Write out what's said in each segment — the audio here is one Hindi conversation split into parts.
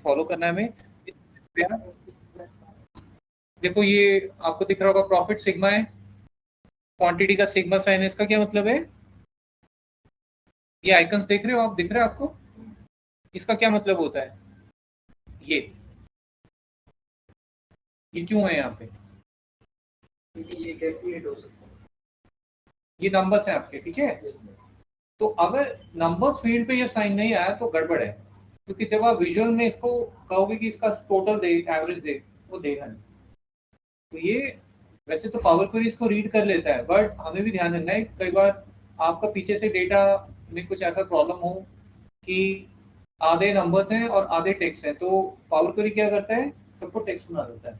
फॉलो करना है हमें। देखो ये आपको दिख रहा होगा, प्रॉफिट सिग्मा है, क्वांटिटी का सिग्मा साइन है। इसका क्या मतलब है? ये आइकन्स देख रहे हो आप, दिख रहा है आपको? इसका क्या मतलब होता है? ये क्यों है यहाँ पे? क्योंकि ये कैलकुलेट हो सकता है, ये नंबर्स हैं आपके, ठीक है। तो अगर नंबर्स फील्ड पे ये साइन नहीं आया तो गड़बड़ है, क्योंकि जब आप विजुअल में इसको कहोगे कि इसका टोटल दे, एवरेज दे, वो देगा नहीं। तो ये वैसे तो पावर क्वेरी इसको रीड कर लेता है, बट हमें भी ध्यान रखना है, कई बार आपका पीछे से डेटा में कुछ ऐसा प्रॉब्लम हो कि आधे नंबर्स हैं और आधे टेक्स्ट हैं, तो पावर क्वेरी क्या करता है, सबको टेक्स्ट बना देता है,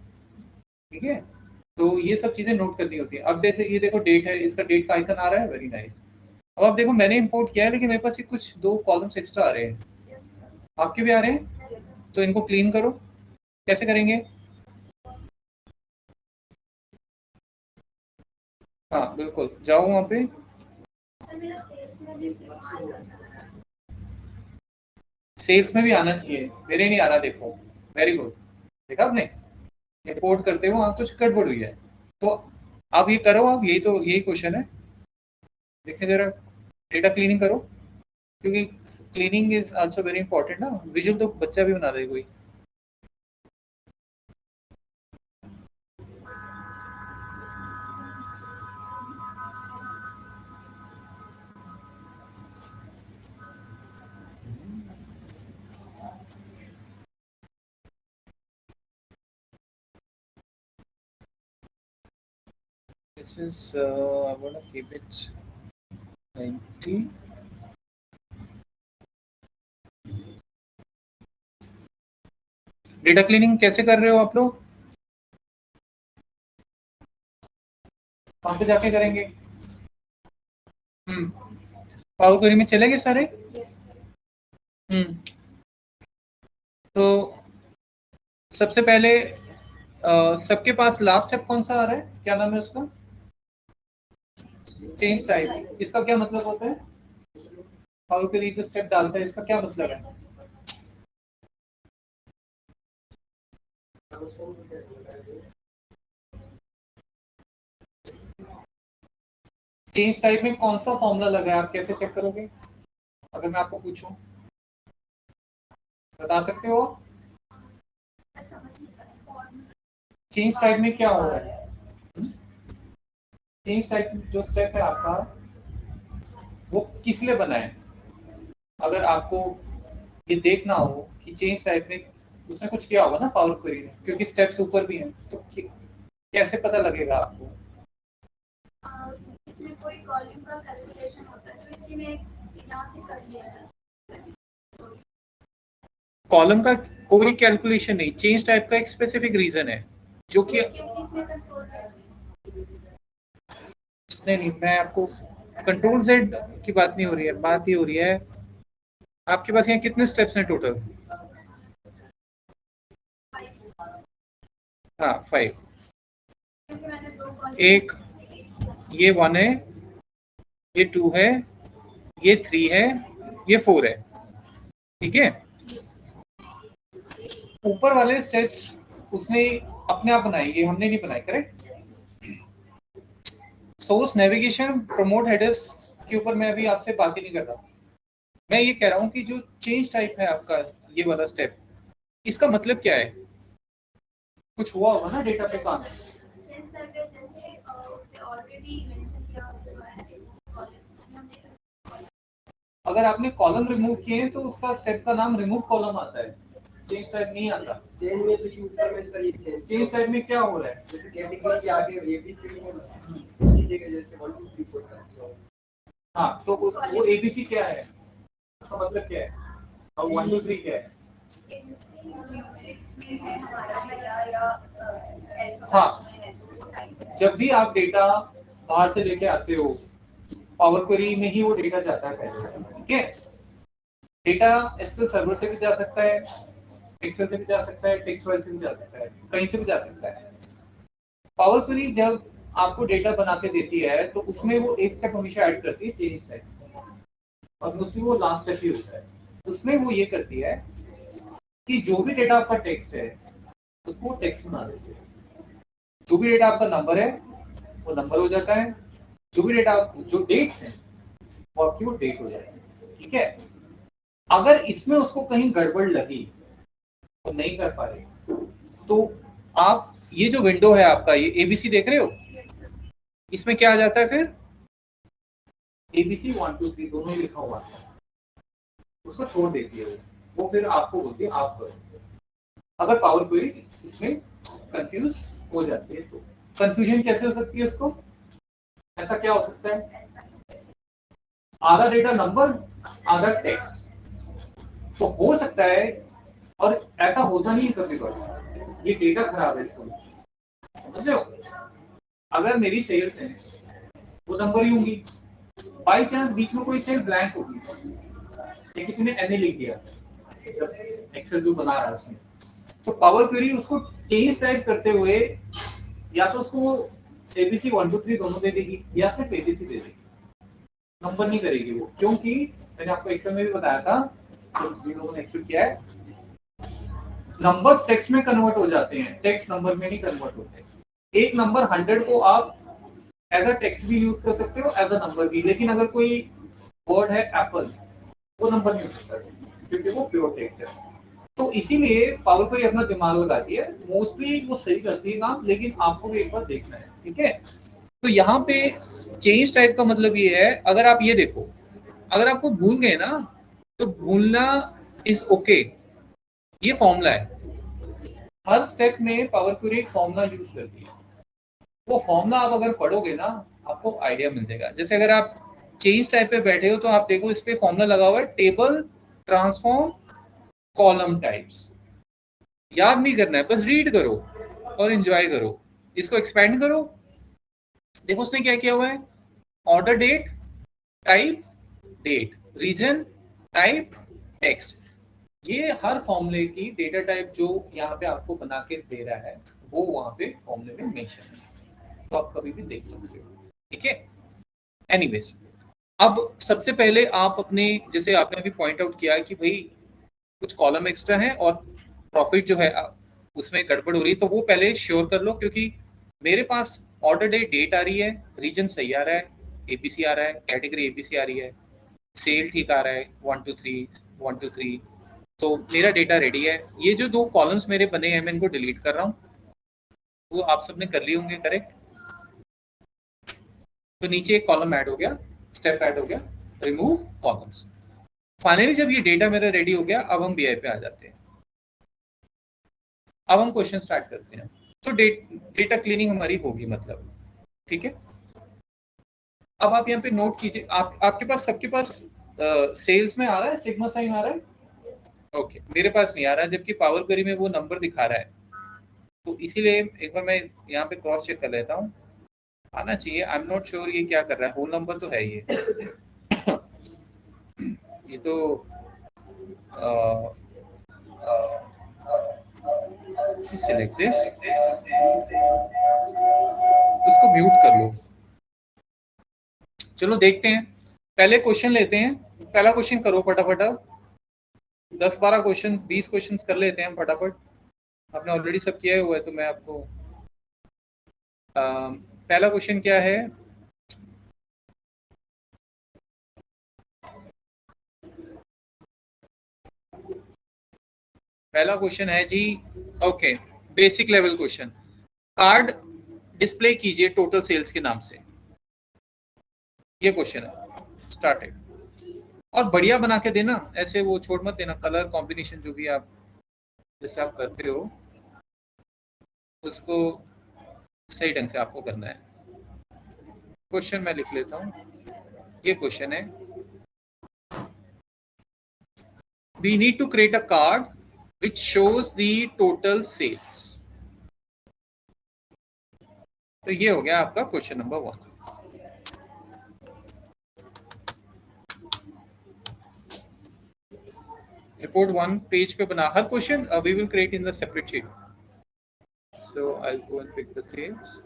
ठीक है। तो ये सब चीजें नोट करनी होती है। अब जैसे ये देखो डेट है, इसका डेट का आइकन आ रहा है, वेरी नाइस। अब आप देखो मैंने इंपोर्ट किया है, लेकिन मेरे पास ये कुछ 2 कॉलम्स एक्स्ट्रा आ रहे हैं। आपके भी आ रहे हैं? तो इनको क्लीन करो। कैसे करेंगे? हाँ बिल्कुल, जाओ वहाँ पे। सेल्स में भी आना चाहिए, मेरे नहीं आ रहा, देखो। वेरी गुड, देखा आपने? इंपोर्ट करते हो वहाँ कुछ गड़बड़ हुई है, तो आप ये करो। आप यही क्वेश्चन है, देखिए जरा डेटा क्लीनिंग करो, क्योंकि cleaning is also very important ना। विजुअल तो बच्चा भी बना दे कोई। This is I'm gonna keep it 90. Data cleaning कैसे कर रहे हो आप लोग? कहाँ पे जाके करेंगे? पावर क्वेरी में चले गए सारे? तो सबसे पहले सबके पास लास्ट स्टेप कौन सा आ रहा है, क्या नाम है उसका? Change type. इसका क्या मतलब होता है? पावर क्वेरी जो स्टेप डालता है, इसका क्या मतलब है? चेंज टाइप में कौन सा फॉर्मूला लगा है, आप कैसे चेक करोगे? अगर मैं आपको पूछूं, बता सकते हो? चेंज टाइप में क्या हो रहा है? चेंज टाइप जो स्टेप है आपका, वो किस लिए बना है? अगर आपको ये देखना हो कि चेंज टाइप में उसने कुछ किया होगा ना पावर क्वेरी ने, क्योंकि स्टेप्स ऊपर भी हैं, तो कैसे पता लगेगा आपको? इसमें कोई कॉलम का कैलकुलेशन होता है, तो इसलिए मैं यहाँ से कर लिया है। कॉलम का कोई कैलकुलेशन नहीं, चेंज टाइप का एक स्पेसिफिक रीजन है जो कि नहीं, मैं आपको कंट्रोल जेड की बात नहीं हो रही है, बात ये हो रही है आपके पास यहाँ कितने स्टेप्स हैं टोटल? हाँ 5। एक ये 1 है, ये 2 है, ये 3 है, ये 4 है, ठीक है। ऊपर वाले स्टेप्स उसने अपने आप बनाए, ये हमने नहीं बनाए, correct. Source navigation promote headers के ऊपर मैं अभी आपसे बात ही नहीं कर रहा, मैं ये कह रहा हूँ कि जो चेंज टाइप है आपका, ये वाला स्टेप, इसका मतलब क्या है? कुछ हुआ होगा ना डेटा पे काम। अगर आपने कॉलम रिमूव किए तो उसका स्टेप का नाम रिमूव कॉलम आता है, चेंज टाइप नहीं आता। चेंज में तो यूजर में सही चेंज टाइप में क्या हो रहा है? जैसे कैटेगरी के आगे एबीसी में उसी जगह जैसे 1 2 3 4 करते हो। हाँ, तो वो एबीसी क्या है, उसका मतलब क्या है, और 1 2 3 क्या है? हाँ, जब भी आप डेटा बाहर से लेके आते हो, पावर क्वेरी में ही वो डेटा जाता है पहले, ठीक है। डेटा एसक्यूएल सर्वर से भी जा सकता है, एक्सेल से भी जा सकता है, टेक्स्ट फाइल से भी जा सकता है, कहीं से भी जा सकता है। पावर क्वेरी जब आपको डेटा बना के देती है तो उसमें वो एक स्टेप हमेशा ऐड करती है, चेंज टाइप, और उसमें वो लास्ट स्टेप ही होता है। उसमें वो ये करती है कि जो भी डेटा आपका टेक्स्ट है उसको टेक्स्ट बना देते हैं, जो भी डेटा आपका नंबर है वो नंबर हो जाता है, जो भी डेटा जो डेट्स हैं वो आपकी वो डेट हो जाती है, ठीक है। अगर इसमें उसको कहीं गड़बड़ लगी तो नहीं कर पा रहे तो आप ये जो विंडो है आपका, ये एबीसी देख रहे हो, यस सर। इसमें क्या आ जाता है फिर एबीसी 1 2 3 दोनों ही लिखा हुआ है, उसको छोड़ देती है वो फिर आपको बोलती है आप करो। अगर पावर क्वेरी इसमें कंफ्यूज हो जाती है तो कंफ्यूजन कैसे हो सकती है उसको, ऐसा क्या हो सकता है, आधा डेटा नंबर आधा टेक्स्ट, तो हो सकता है, और ऐसा होता नहीं है कभी कभी, ये डेटा खराब है इसको, समझ रहे हो। अगर मेरी सेल्स है वो नंबर ही होंगी, बाई चांस बीच में कोई सेल ब्लैंक होगी या किसी ने एनए लिख दिया जब एक्सेल जो बना रहा है उसने, तो पावर क्वेरी उसको चेंज टाइप करते हुए या तो उसको एबीसी 1 2 3 दोनों दे देगी या सिर्फ एबीसी दे देगी, नंबर नहीं करेगी वो, क्योंकि मैंने आपको एक्सेल में भी बताया था, तो जिन लोगों ने एक्सेल किया है, नंबर्स टेक्स्ट में कन्वर्ट हो जाते हैं, टेक्स्ट नंबर में नहीं कन्वर्ट होते। एक नंबर 100 को आप एज अ टेक्स्ट भी यूज कर सकते हो, एज अ नंबर भी, लेकिन अगर कोई वर्ड है एप्पल, वो नंबर नहीं हो सकता क्योंकि वो प्योर टेक्स्ट है। तो इसीलिए पावर क्वेरी अपना दिमाग लगाती है, मोस्टली वो सही करती है काम, लेकिन आपको भी एक बार देखना है, ठीक है। तो यहाँ पे चेंज टाइप का मतलब ये है, अगर आप ये देखो, अगर आपको भूल गए ना तो भूलना इज ओके, ये फॉर्मूला है, हर स्टेप में पावर क्वेरी एक फॉर्मूला यूज करती है, वो फॉर्मूला आप अगर पढ़ोगे ना आपको आइडिया मिल जाएगा। जैसे अगर आप चेंज टाइप पे बैठे हो तो आप देखो इस पे फॉर्मूला लगा हुआ है, टेबल ट्रांसफॉर्म कॉलम टाइप्स, याद नहीं करना है, बस रीड करो और एंजॉय करो, इसको एक्सपेंड करो। देखो उसने क्या किया हुआ है, order date type date region type text, ये हर फॉर्मूले की डेटा टाइप जो यहाँ पे आपको बना के दे रहा है वो वहां पे फॉर्मूले में मेंशन है, तो आप कभी भी देख सकते हो, ठीक है। एनीवेज, अब सबसे पहले आप अपने, जैसे आपने अभी पॉइंट आउट किया कि भाई कुछ कॉलम एक्स्ट्रा है और प्रॉफिट जो है उसमें गड़बड़ हो रही है, तो वो पहले श्योर कर लो, क्योंकि मेरे पास ऑर्डर डेट आ रही है, रीजन सही आ रहा है, एबीसी आ रहा है, कैटेगरी एबीसी आ रही है, सेल ठीक आ रहा है 1 2 3 1 2 3, तो मेरा डेटा रेडी है। ये जो दो कॉलम्स मेरे बने हैं मैं इनको डिलीट कर रहा हूँ, वो आप सबने कर लिए होंगे, करेक्ट। तो नीचे एक कॉलम ऐड हो गया, स्टेप ऐड हो गया, रिमूव कॉलम्स। फाइनली जब ये डेटा मेरा रेडी हो गया, अब हम बीआई पे आ जाते हैं, अब हम क्वेश्चन स्टार्ट करते हैं। तो डेटा क्लीनिंग हमारी होगी मतलब, ठीक है। अब आप यहाँ पे नोट कीजिए, आपके पास सबके पास सेल्स में आ रहा है, सिग्मा साइन आ रहा है, ओके मेरे पास नहीं आ रहा है, जबकि पावर क्वेरी में वो नंबर दिखा रहा है, तो इसीलिए एक बार मैं यहाँ पे क्रॉस चेक कर लेता हूँ, आना चाहिए। आई एम नॉट श्योर ये क्या कर रहा है, होल नंबर तो है ये तो सिलेक्ट दिस, उसको म्यूट कर लो। चलो देखते हैं, पहले क्वेश्चन लेते हैं, पहला क्वेश्चन करो फटाफट, 10-12 क्वेश्चन 20 क्वेश्चन कर लेते हैं फटाफट, आपने ऑलरेडी सब किया हुआ है तो मैं आपको पहला क्वेश्चन क्या है, पहला क्वेश्चन है जी, okay basic level question, card display कीजिए टोटल सेल्स के नाम से, ये क्वेश्चन है, स्टार्टेड। और बढ़िया बना के देना, ऐसे वो छोड़ मत देना, कलर कॉम्बिनेशन जो भी आप जैसे आप करते हो उसको सही ढंग से आपको करना है। क्वेश्चन मैं लिख लेता हूँ, ये क्वेश्चन है, we need to create a card which shows the total sales। तो ये हो गया आपका क्वेश्चन नंबर 1। रिपोर्ट 1 पेज पे बना, हर question we will create in the separate sheet, so I'll go and pick the sales।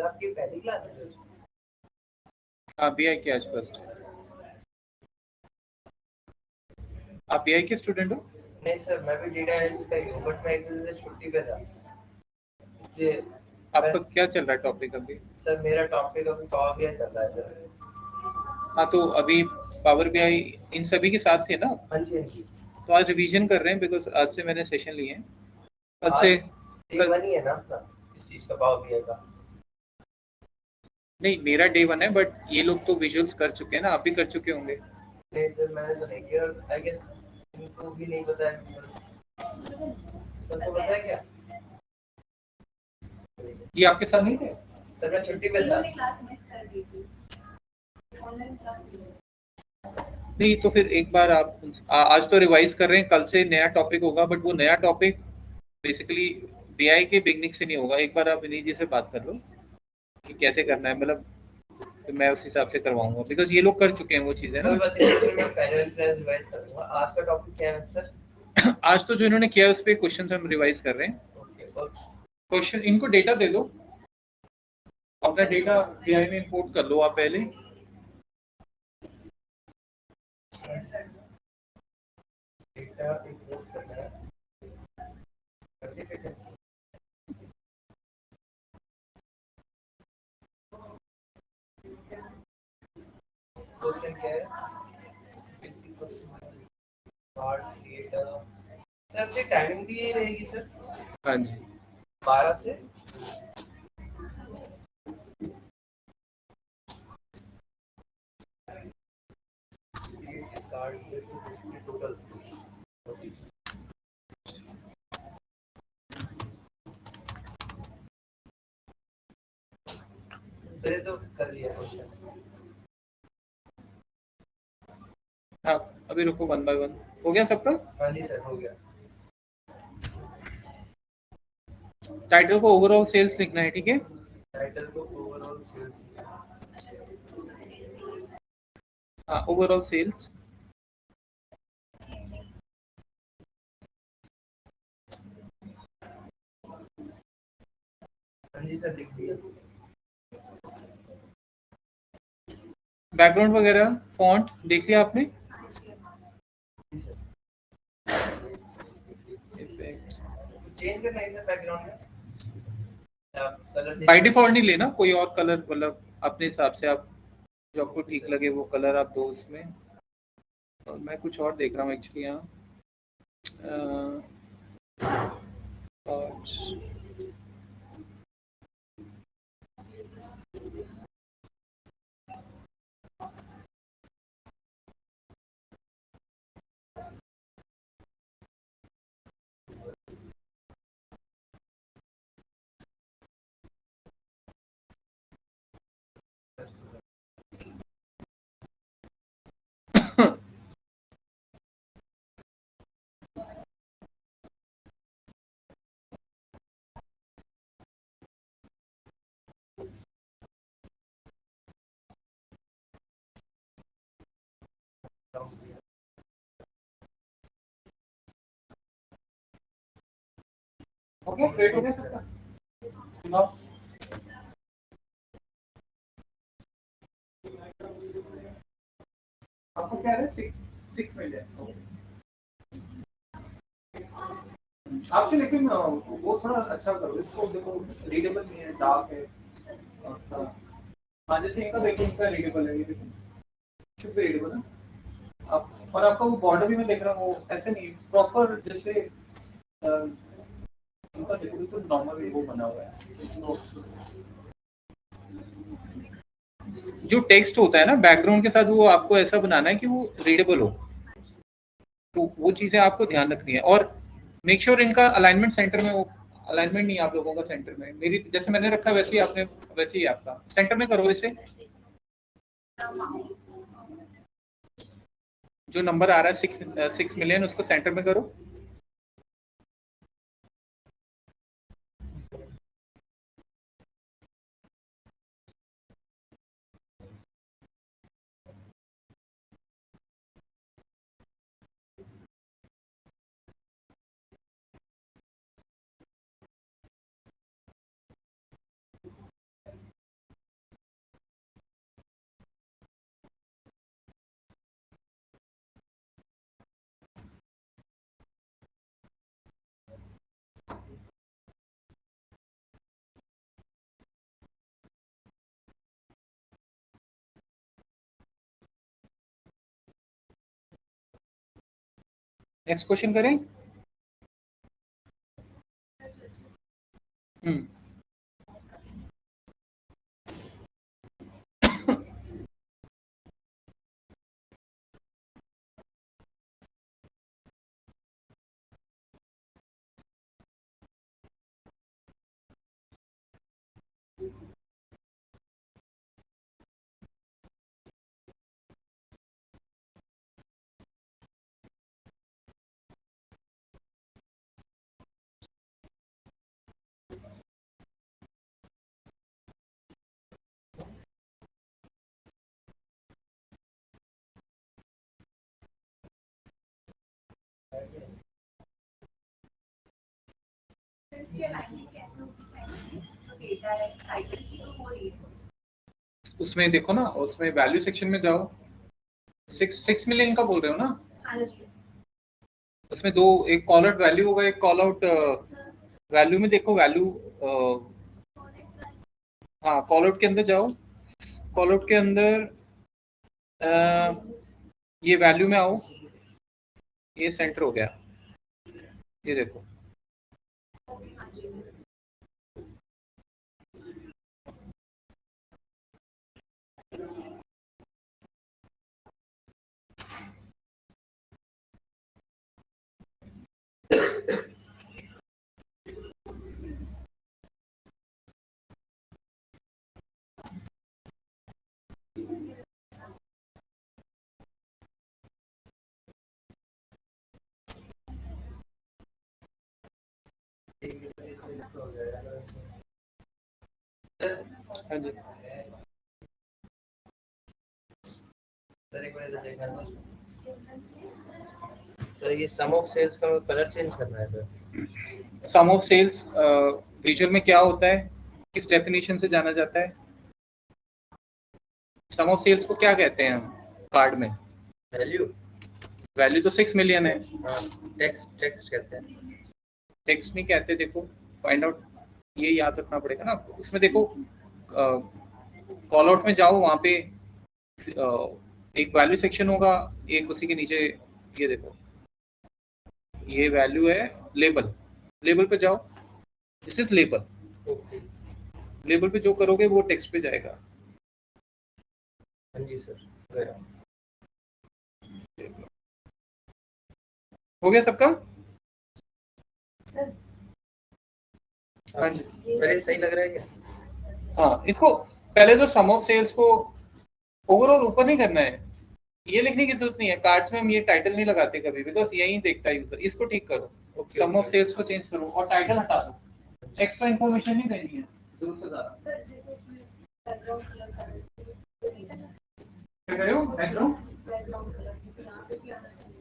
आपकी पहली क्लास है सर? आप बीआई के आज फर्स्ट, आप बीआई के स्टूडेंट हो? नहीं सर, मैं भी डेटा एनालिस्ट का ही हूँ, बट मैं एक दिन से छुट्टी पे था, इसलिए आपका क्या चल रहा है टॉपिक अभी? सर मेरा टॉपिक अभी पावर बीआई चल रहा है सर। हाँ, तो अभी पावर बीआई इन सभी के साथ थे ना? हाँ जी, हाँ जी। तो आज रिवीजन कर रहे हैं बिकॉज आज से मैंने सेशन लिए हैं। कल आज से डे वन ही है ना अपना इस चीज का, पावर बीआई का? नहीं, मेरा डे वन है, बट ये लोग तो विजुअल्स कर चुके हैं ना, आप भी कर चुके होंगे। नहीं सर, मैंने तो नहीं किया, आई गेस इनको भी नहीं पता है। सबको पता है क्या? ये आपके साथ नहीं थे? सर मैं छुट्टी पे था। इन्होंने क्लास मिस कर दी थी, ऑनलाइन क्लास ली। नहीं, तो फिर एक बार आप आज तो रिवाइज कर रहे हैं, कल से नया टॉपिक होगा, बट वो नया टॉपिक बेसिकली बीआई के बिगनिंग से नहीं होगा। एक बार आप विनीत जी से बात कर लो कि कैसे करना है, मतलब तो मैं उस हिसाब से करवाऊंगा, बिकॉज ये लोग कर चुके हैं वो चीजें कोई ना। बात नहीं, फिर मैं पहले क्लास रिवाइज करूंगा। आज का टॉपिक क्या है सर? आज तो जो इन्होंने किया है उस पर क्वेश्चन हम रिवाइज कर रहे हैं। Okay okay. क्वेश्चन, इनको डेटा दे दो, अपना डेटा बीआई में इंपोर्ट कर लो आप पहले। डेटा इंपोर्ट करना है, कर दिया बेटा? क्वेश्चन क्या है? Basic question, part data. Sir से टाइमिंग भी यही रहेगी सर? हाँ जी, 12 से टोटल। सर ये तो कर लिया क्वेश्चन। हाँ, अभी रुको, वन बाय वन हो गया सबका। हाँ जी सर, हो गया। टाइटल को ओवरऑल सेल्स लिखना है, ठीक है? टाइटल को ओवरऑल सेल्स। हाँ, ओवरऑल सेल्स। हाँ जी सर, लिख दिया। बैकग्राउंड वगैरह फॉन्ट देख लिया आपने? जी सर। इफेक्ट चेंज करना है सर बैकग्राउंड में? आप कलर बाय डिफॉल्ट नहीं लेना, कोई और कलर, मतलब अपने हिसाब से आप जो आपको ठीक लगे वो कलर आप दो उसमें। और मैं कुछ और देख रहा हूँ एक्चुअली यहाँ। हो गया, क्रिएट हो गया सबका? सुनाओ। आपको क्या है? 6 मिलियन आपके, लेकिन वो थोड़ा अच्छा करो इसको, देखो रीडेबल नहीं है, डार्क है। और हाँ, जैसे इनका देखो, इनका रीडेबल है, ये देखो शुड बी रीडेबल है आप। और आपका वो बॉर्डर भी मैं देख रहा हूँ, वो ऐसे नहीं प्रॉपर, जैसे इनका देखो तो नॉर्मल वो बना हुआ है इसको। जो टेक्स्ट होता है ना बैकग्राउंड के साथ, वो आपको ऐसा बनाना है कि वो रीडेबल हो, तो वो चीजें आपको ध्यान रखनी है। और मेक श्योर इनका अलाइनमेंट सेंटर में हो। अलाइनमेंट नहीं आप लोगों का सेंटर में, मेरी जैसे मैंने रखा वैसे ही आपने, वैसे ही आपका सेंटर में करो इसे। जो नंबर आ रहा है 6 मिलियन, उसको सेंटर में करो। नेक्स्ट क्वेश्चन करें। हम्म सर इसकी अलाइनमेंट कैसे होगी साइड में? जो डेटा है टाइटल की तो वो ही है। उसमें देखो ना, उसमें वैल्यू सेक्शन में जाओ। 6 मिलियन का बोल रहे हो ना? हाँ जी उसमें दो, एक कॉल आउट वैल्यू होगा, एक कॉल आउट सर। वैल्यू में देखो वैल्यू। हाँ, कॉल आउट के अंदर जाओ। कॉल आउट के अंदर ये वैल्यू में आओ। ये सेंटर हो गया, ये देखो। हाँ जी हाँ जी, सर एक मिनट देखना है सर, ये सम ऑफ सेल्स का कलर चेंज करना है sir. Sum of sales visual में क्या होता है, किस डेफिनेशन से जाना जाता है? सम ऑफ सेल्स को क्या कहते हैं हम कार्ड में? वैल्यू। वैल्यू तो 6 मिलियन है। हाँ, टेक्स्ट कहते हैं। टेक्स्ट नहीं कहते, देखो फाइंड आउट, ये याद रखना पड़ेगा ना आपको। उसमें देखो कॉल आउट में जाओ, वहाँ पे एक वैल्यू सेक्शन होगा, एक उसी के नीचे ये देखो, ये वैल्यू है लेबल। लेबल पे जाओ, this is label. Okay. Label पे जो करोगे वो टेक्स्ट पे जाएगा। हाँ जी सर, गया। हो गया सबका? सर हाँ जी, सर ये सही लग रहा है क्या? हाँ। इसको पहले तो सम ऑफ सेल्स को ओवरऑल ऊपर नहीं करना है, ये लिखने की जरूरत नहीं है। कार्ड्स में हम ये टाइटल नहीं लगाते कभी, बिकॉज यही देखता है यूजर। इसको ठीक करो, सम ऑफ सेल्स को चेंज करो और टाइटल हटा दो। एक्स्ट्रा इन्फॉर्मेशन नहीं देनी है जरूरत से ज्यादा। सर जैसे इसमें बैकग्राउंड कलर कर क्या कर रहे हो? बैकग्राउंड कलर जैसे यहाँ पे भी आना चाहिए।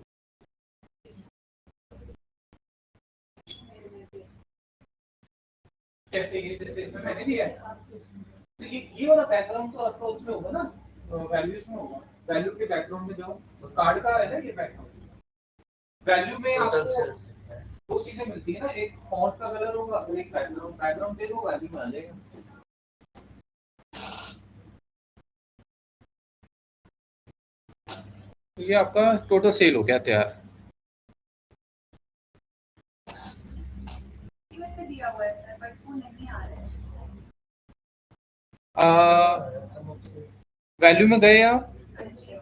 कैसे? ये जैसे इसमें मैंने दिया है, तो ये वाला बैकग्राउंड तो आपका उसमें होगा ना, वैल्यूज में होगा। वैल्यू के बैकग्राउंड में जाओ, तो कार्ड का है ना ये बैकग्राउंड। वैल्यू में टोटल आपको सेल्स। दो चीजें मिलती है ना, एक फॉन्ट का कलर होगा और एक बैकग्राउंड। बैकग्राउंड दे दो, वैल्यू में आ जाएगा। तो ये आपका टोटल सेल हो गया तैयार। वैसे दिया हुआ है सर, बट वो नहीं आ रहा है। वैल्यू में गए आप? अच्छा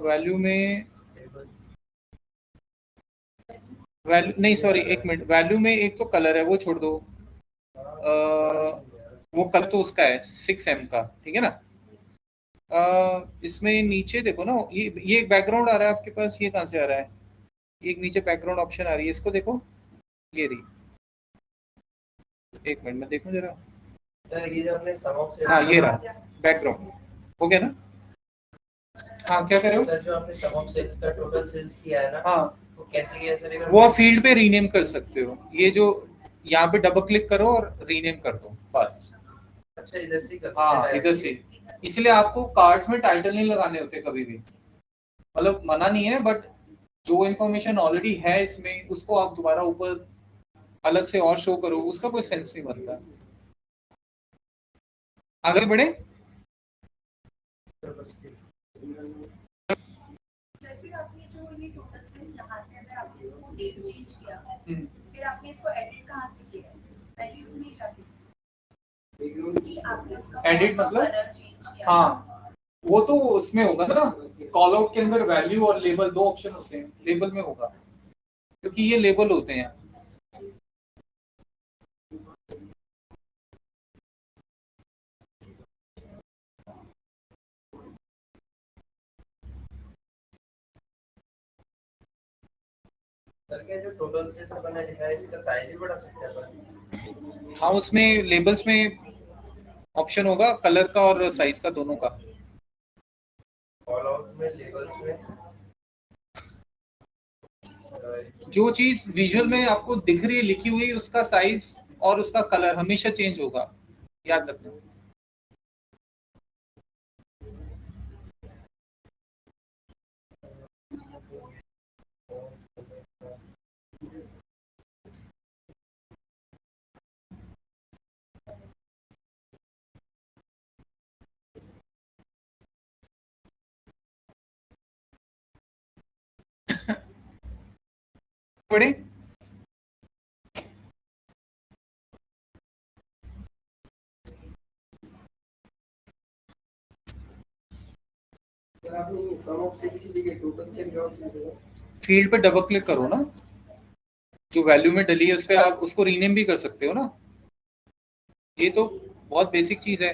वैल्यू में वैल्यू नहीं, सॉरी एक मिनट। वैल्यू में एक तो कलर है, वो छोड़ दो। वो कलर तो उसका है 6M का, ठीक है ना। इसमें नीचे देखो ना, ये एक बैकग्राउंड आ रहा है आपके पास। ये कहाँ से आ रहा है? ये एक नीचे बैकग्राउंड ऑप्शन आ रही है, इसको देखो। ये रही, एक मिनट में देखो जरा। सर ये जो हमने सम ऑफ सेल्स। हाँ, ये रहा बैकग्राउंड। हो गया ना? हाँ, क्या कर रहे हो? सर जो हमने सम ऑफ सेल्स का टोटल सेल्स किया है ना, हाँ, वो कैसे किया सर? एक वो आप फील्ड पे रीनेम कर सकते हो। ये जो यहाँ पे डबल क्लिक करो और रीनेम कर दो, बस। अच्छा, इधर से ही कर सकते हाँ, हैं इधर से। इसलिए आपको कार्ड्स में टाइटल नहीं लगाने होते कभी भी। मतलब मना नहीं है, बट जो इन्फॉर्मेशन ऑलरेडी है इसमें, उसको आप दोबारा ऊपर अलग से और शो करो, उसका कोई सेंस नहीं बनता। आगे बढ़े। सर जो ये टोटल सेल्स यहाँ से अगर आपने इसको डेट चेंज किया हम्म, फिर आपने इसको एडिट कहाँ से किया है? वैल्यूज में जाके कि आपने उसका Edit मतलब? कलर चेंज किया। हाँ वो तो उसमें होगा ना, कॉल आउट के अंदर वैल्यू और लेबल दो ऑप्शन होते हैं, लेबल में होगा क्योंकि ये लेबल होते हैं। सर क्या जो टोटल सेल्स का बना लिखा है इसका साइज भी बढ़ा सकते हैं अपन? हाँ उसमें लेबल्स में ऑप्शन होगा कलर का और साइज का, दोनों का। कॉल आउट में, लेबल्स में जो चीज विजुअल में आपको दिख रही है लिखी हुई, उसका साइज और उसका कलर हमेशा चेंज होगा, याद रखना। पढ़े? फील्ड पे डबल क्लिक करो ना, जो वैल्यू में डली है उस पर आप उसको रीनेम भी कर सकते हो ना। ये तो बहुत बेसिक चीज है,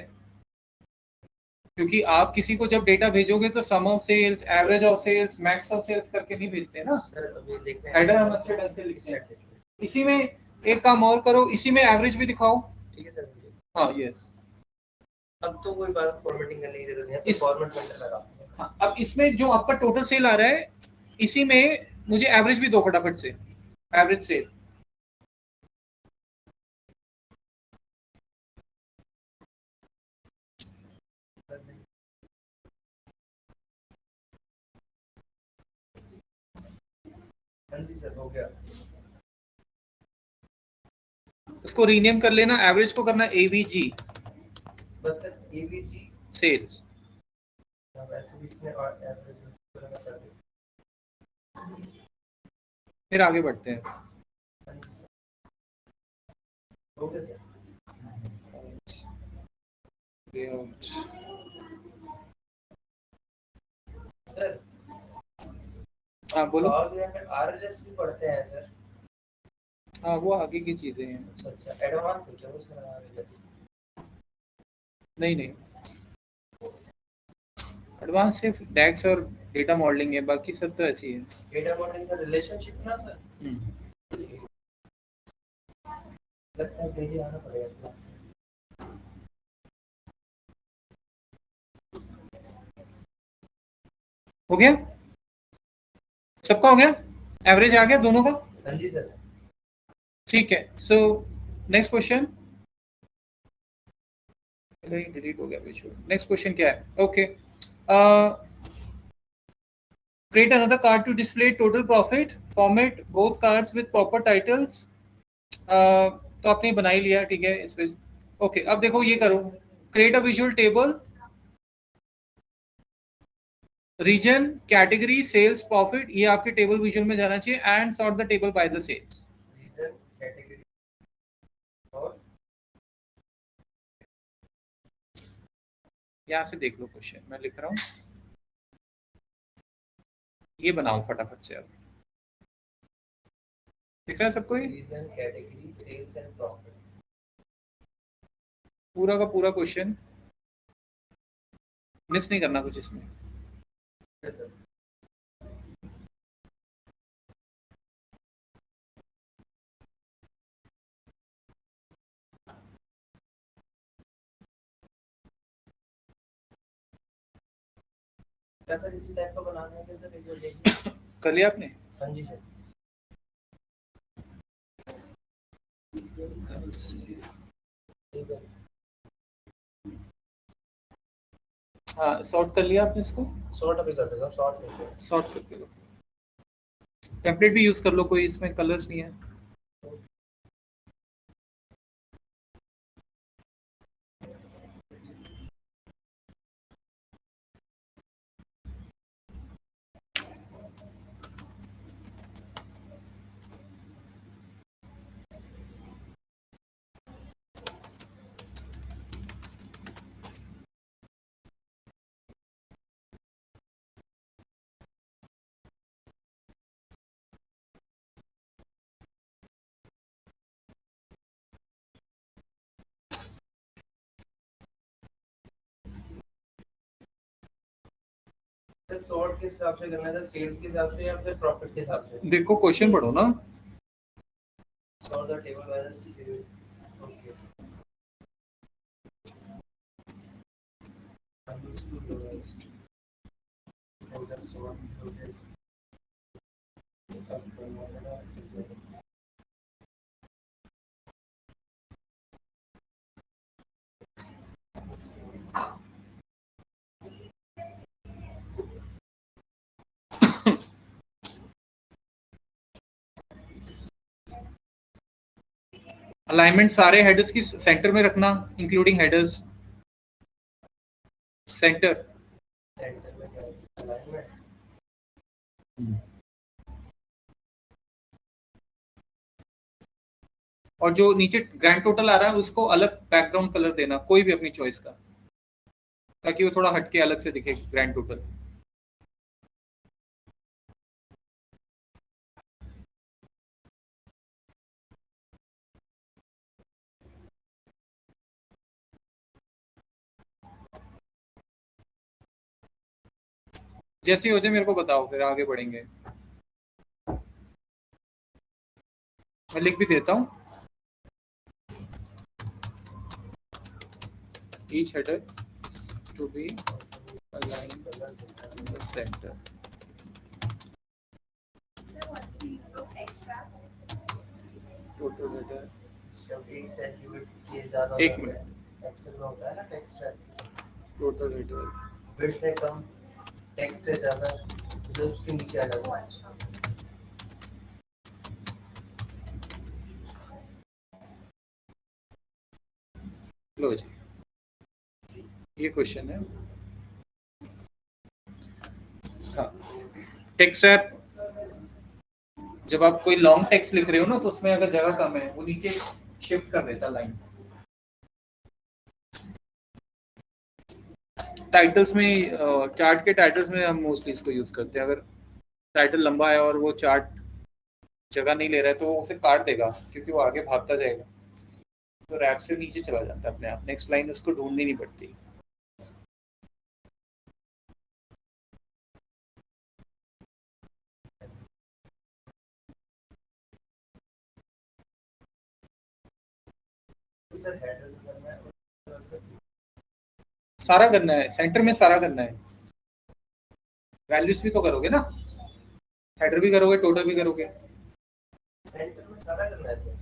क्योंकि आप किसी को जब डेटा भेजोगे तो sum of sales, average of sales, max of sales करके नहीं भेजते ना। सर अभी देखते हैं हेडर हम अच्छे ढंग से लिखते हैं। इसी में एक काम और करो, इसी में एवरेज भी दिखाओ। ठीक है सर। हाँ यस। अब तो कोई बात फॉर्मेटिंग करने की जरूरत नहीं है, तो इस- फॉर्मेट में लगा। हाँ, अब इसमें जो आपका टोटल सेल आ रहा है, इसी में मुझे एवरेज भी दो फटाफट से, एवरेज सेल। हाँ जी सर, हो गया। उसको रीनेम कर लेना, एवरेज को करना एवीजी बस सर एबीसी सेल्स। वैसे भी इसमें और एवरेज कर दें। फिर आगे बढ़ते हैं। हाँ जी सर, हो गया सर। सर हाँ बोलो। और यहाँ पे आरएलएस भी पढ़ते हैं सर? हाँ वो आगे की चीजें हैं। अच्छा, एडवांस है क्या वो सर आरएलएस? नहीं नहीं, एडवांस सिर्फ डैक्स और डेटा मॉडलिंग है, बाकी सब तो ऐसी है। डेटा मॉडलिंग का रिलेशनशिप ना सर? लगता है डेली आना पड़ेगा। हो गया, सबका हो गया, एवरेज आ गया दोनों का। हाँ जी सर। ठीक है, सो नेक्स्ट क्वेश्चन। डिलीट हो गया विजुअल। नेक्स्ट क्वेश्चन क्या है? Okay, create another card to display total profit, format both cards with proper titles। तो आपने बना ही लिया, ठीक है इस पे। ओके, अब देखो ये करो, create a visual table, region, category, sales, profit, ये आपके टेबल विजुअल में जाना चाहिए, and sort the table by the sales. Region, category और यहाँ से देख लो क्वेश्चन मैं लिख रहा हूँ, ये बनाओ फटाफट से। अब दिख रहा है सबको ये? Region, category, sales and profit. पूरा का पूरा क्वेश्चन, मिस नहीं करना कुछ इसमें। सर कैसा किसी टाइप का बनाना है सर जो देखिए? कर लिया आपने? हाँ जी सर। ठीक है। हाँ सॉर्ट कर लिया आपने इसको? सॉर्ट अभी कर देता हूँ, सॉर्ट करके। सॉर्ट करके लो, टेम्पलेट भी यूज कर लो, कोई इसमें कलर्स नहीं है। सर सॉर्ट के हिसाब से करना था, सेल्स के हिसाब से या फिर प्रॉफिट के हिसाब से? देखो क्वेश्चन पढ़ो ना। Sort the table by the sales. Okay, I used to do that and the sort total सब करना है। अलाइनमेंट सारे हेडर्स की सेंटर में रखना, इंक्लूडिंग हेडर्स सेंटर। सेंटर में क्या अलाइनमेंट? और जो नीचे ग्रैंड टोटल आ रहा है उसको अलग बैकग्राउंड कलर देना, कोई भी अपनी चॉइस का, ताकि वो थोड़ा हटके अलग से दिखे ग्रैंड टोटल। जैसे ही हो जाए मेरे को बताओ, फिर आगे बढ़ेंगे। मैं लिख भी देता हूँ। each header to be aligned in the center. So what's the use of extract? Total header जब एक सेल यूनिट के ज्यादा एक मिनट, एक्सेल में होता है ना टेक्स्ट है, total header विड्थ है कम, टेक्स्ट है ज्यादा, तो उसके नीचे आ जाता है। अच्छा, लो जी, ये क्वेश्चन है। हाँ, टेक्स्ट ऐप, जब आप कोई लॉन्ग टेक्स्ट लिख रहे हो ना, तो उसमें अगर जगह कम है वो नीचे शिफ्ट कर देता लाइन। टाइटल्स में, चार्ट के टाइटल्स में हम मोस्टली इसको यूज करते हैं। अगर टाइटल लंबा है और वो चार्ट जगह नहीं ले रहा है तो वो उसे काट देगा, क्योंकि वो आगे भागता जाएगा, तो रैप से नीचे चला जाता है अपने आप, नेक्स्ट लाइन उसको ढूंढनी नहीं पड़ती। तो सर हेडर करना है, सारा करना है, सेंटर में सारा करना है। वैल्यूज भी तो करोगे ना, हेडर भी करोगे, टोटल भी करोगे। सेंटर में सारा करना है सर।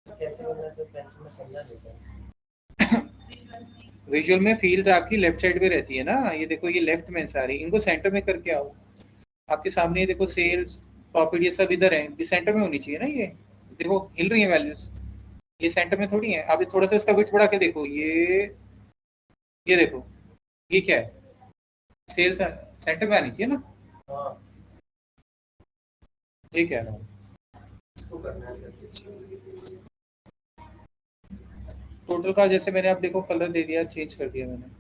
कैसे करना है सर, सेंटर में समझा नहीं सर। विजुअल में फील्ड्स आपकी लेफ्ट साइड पे रहती है ना, ये देखो ये लेफ्ट में सारी, इनको सेंटर में करके आओ। आपके सामने ये देखो सेल्स, प्रॉफिट, ये सब इधर है, ये सेंटर में होनी चाहिए ना। ये देखो हिल रही है वैल्यूज, ये सेंटर में थोड़ी है। आप थोड़ा सा इसका विड्थ बढ़ा के देखो, ये देखो, ये क्या है, सेल्स सेंटर में आनी चाहिए ना। हाँ, ये क्या है, इसको करना है सर। टोटल का जैसे मैंने, आप देखो कलर दे दिया, चेंज कर दिया मैंने।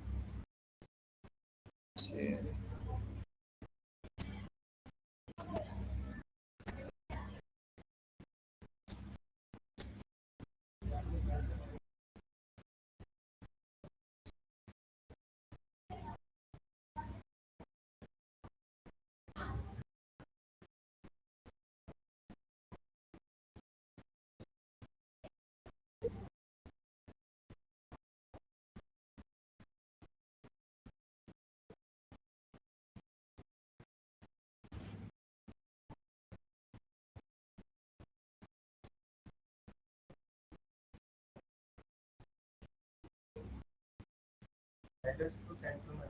हेडर्स तो सेंटर में,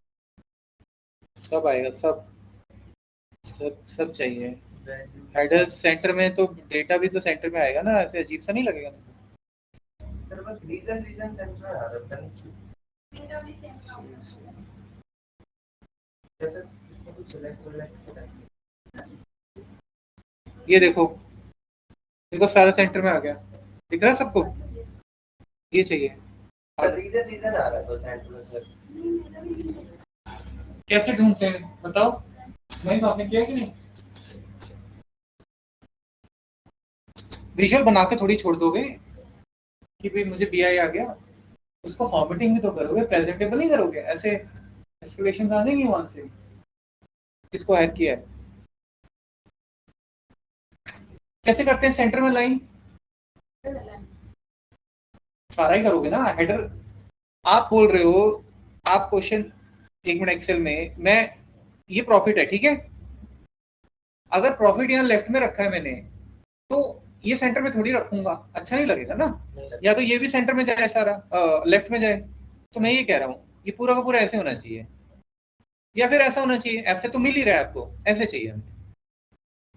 सब आएगा, सब सब सब चाहिए। वैल्यू हेडर्स सेंटर में, तो डेटा भी तो सेंटर में आएगा ना, ऐसे अजीब सा नहीं लगेगा। सर, बस रीजन सेंटर में आ रहा है नहीं। डेटा भी सेम होगा। जैसे इसको कुछ सिलेक्ट करना है, ये देखो, देखो सारा सेंटर में आ गया, दिख रहा है सबको। ये चाहिए। सर रीजन आ रहा है तो सेंटर में सर। कैसे ढूंढते हैं बताओ, नहीं तो आपने किया कि नहीं? विजुअल बना के थोड़ी छोड़ दोगे, कि भाई मुझे बीआई आ गया, उसको फॉर्मेटिंग भी तो करोगे, प्रेजेंटेबल नहीं करोगे, ऐसे एस्केलेशन आ जाएंगी वहां से किसको हैक किया है। कैसे करते हैं सेंटर में लाइन, सारा ही करोगे ना हेडर। आप बोल रहे हो, आप क्वेश्चन, एक मिनट, एक्सेल में मैं, ये प्रॉफिट है ठीक है, अगर प्रॉफिट यहाँ लेफ्ट में रखा है मैंने, तो ये सेंटर में थोड़ी रखूंगा, अच्छा नहीं लगेगा ना। या तो ये भी सेंटर में जाए सारा, लेफ्ट में जाए। तो मैं ये कह रहा हूँ ये पूरा का पूरा ऐसे होना चाहिए, या फिर ऐसा होना चाहिए, ऐसे तो मिल ही रहा है आपको, ऐसे चाहिए हमें।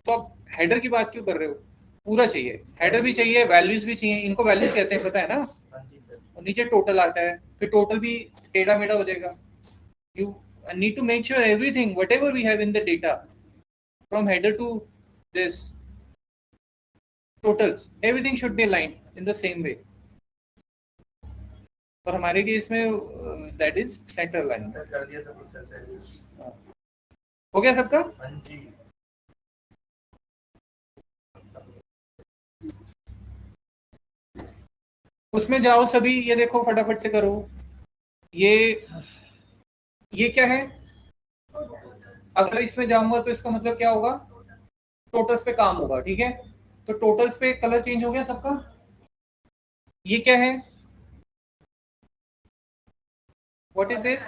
तो आप हेडर की बात क्यों कर रहे हो, पूरा चाहिए, हेडर भी चाहिए, वैल्यूज भी चाहिए, इनको वैल्यूज कहते हैं पता है ना। हाँ जी सर। और नीचे टोटल आता है, फिर टोटल भी टेढ़ा मेढ़ा हो जाएगा। You need to make sure everything whatever we have in the data from header to this totals, everything should be aligned in the same way। और हमारे केस में that is centre line. Sir कर दिया सब कुछ सर। हो गया सबका। हाँ जी। उसमें जाओ सभी, ये देखो फटाफट से करो। ये क्या है, अगर इसमें जाऊंगा तो इसका मतलब क्या होगा, टोटल्स पे काम होगा, ठीक है। तो टोटल्स पे कलर चेंज हो गया सबका। ये क्या है, what is this,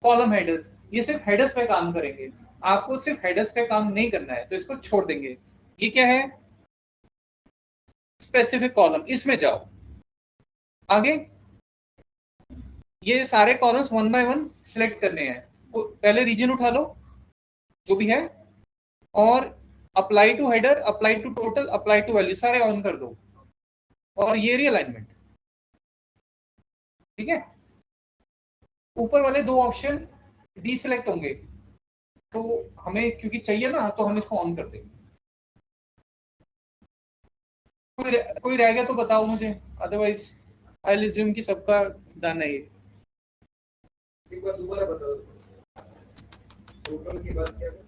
column headers. ये सिर्फ हेडर्स पे काम करेंगे, आपको सिर्फ हेडर्स पे काम नहीं करना है, तो इसको छोड़ देंगे। ये क्या है, स्पेसिफिक कॉलम, इसमें जाओ आगे। ये सारे columns one by one select करने हैं। पहले रीजन उठा लो जो भी है, और apply to header, apply to total, apply to value, सारे ऑन कर दो। और ये रीअलाइनमेंट, ठीक है। ऊपर वाले दो ऑप्शन डीसिलेक्ट होंगे, तो हमें क्योंकि चाहिए ना, तो हम इसको ऑन कर देंगे। कोई रह गया तो बताओ मुझे, अदरवाइज आई विल अज्यूम कि सबका डन है ये। एक बार दोबारा बताओ, टोटल की बात क्या है?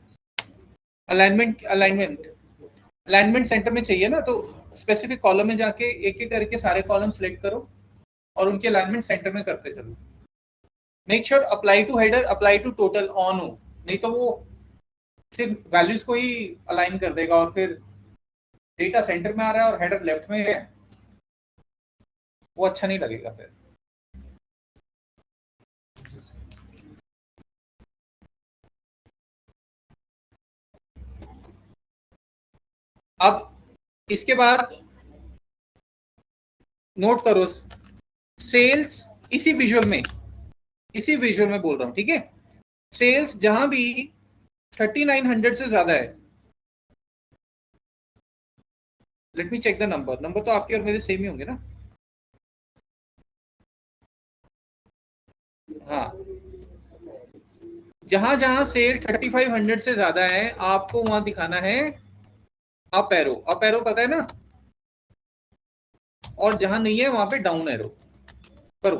अलाइनमेंट सेंटर में चाहिए ना, तो स्पेसिफिक कॉलम में जाके एक एक करके सारे कॉलम सिलेक्ट करो और उनके अलाइनमेंट सेंटर में करते चलो। Make sure apply to header, apply to total on हो, नहीं तो वो सिर्फ वैल्यूज को ही अलाइन कर देगा और फिर डेटा सेंटर में आ रहा है और हेडर लेफ्ट में है, वो अच्छा नहीं लगेगा फिर। अब इसके बाद नोट करो, सेल्स इसी विजुअल में बोल रहा हूं, ठीक है। सेल्स जहां भी 3900 से ज्यादा है, let me check the number तो आपके और मेरे सेम ही होंगे ना। हाँ, जहां जहां सेल 3500 से ज्यादा है, आपको वहां दिखाना है अप एरो, अप एरो पता है ना, और जहां नहीं है वहां पे डाउन एरो करो।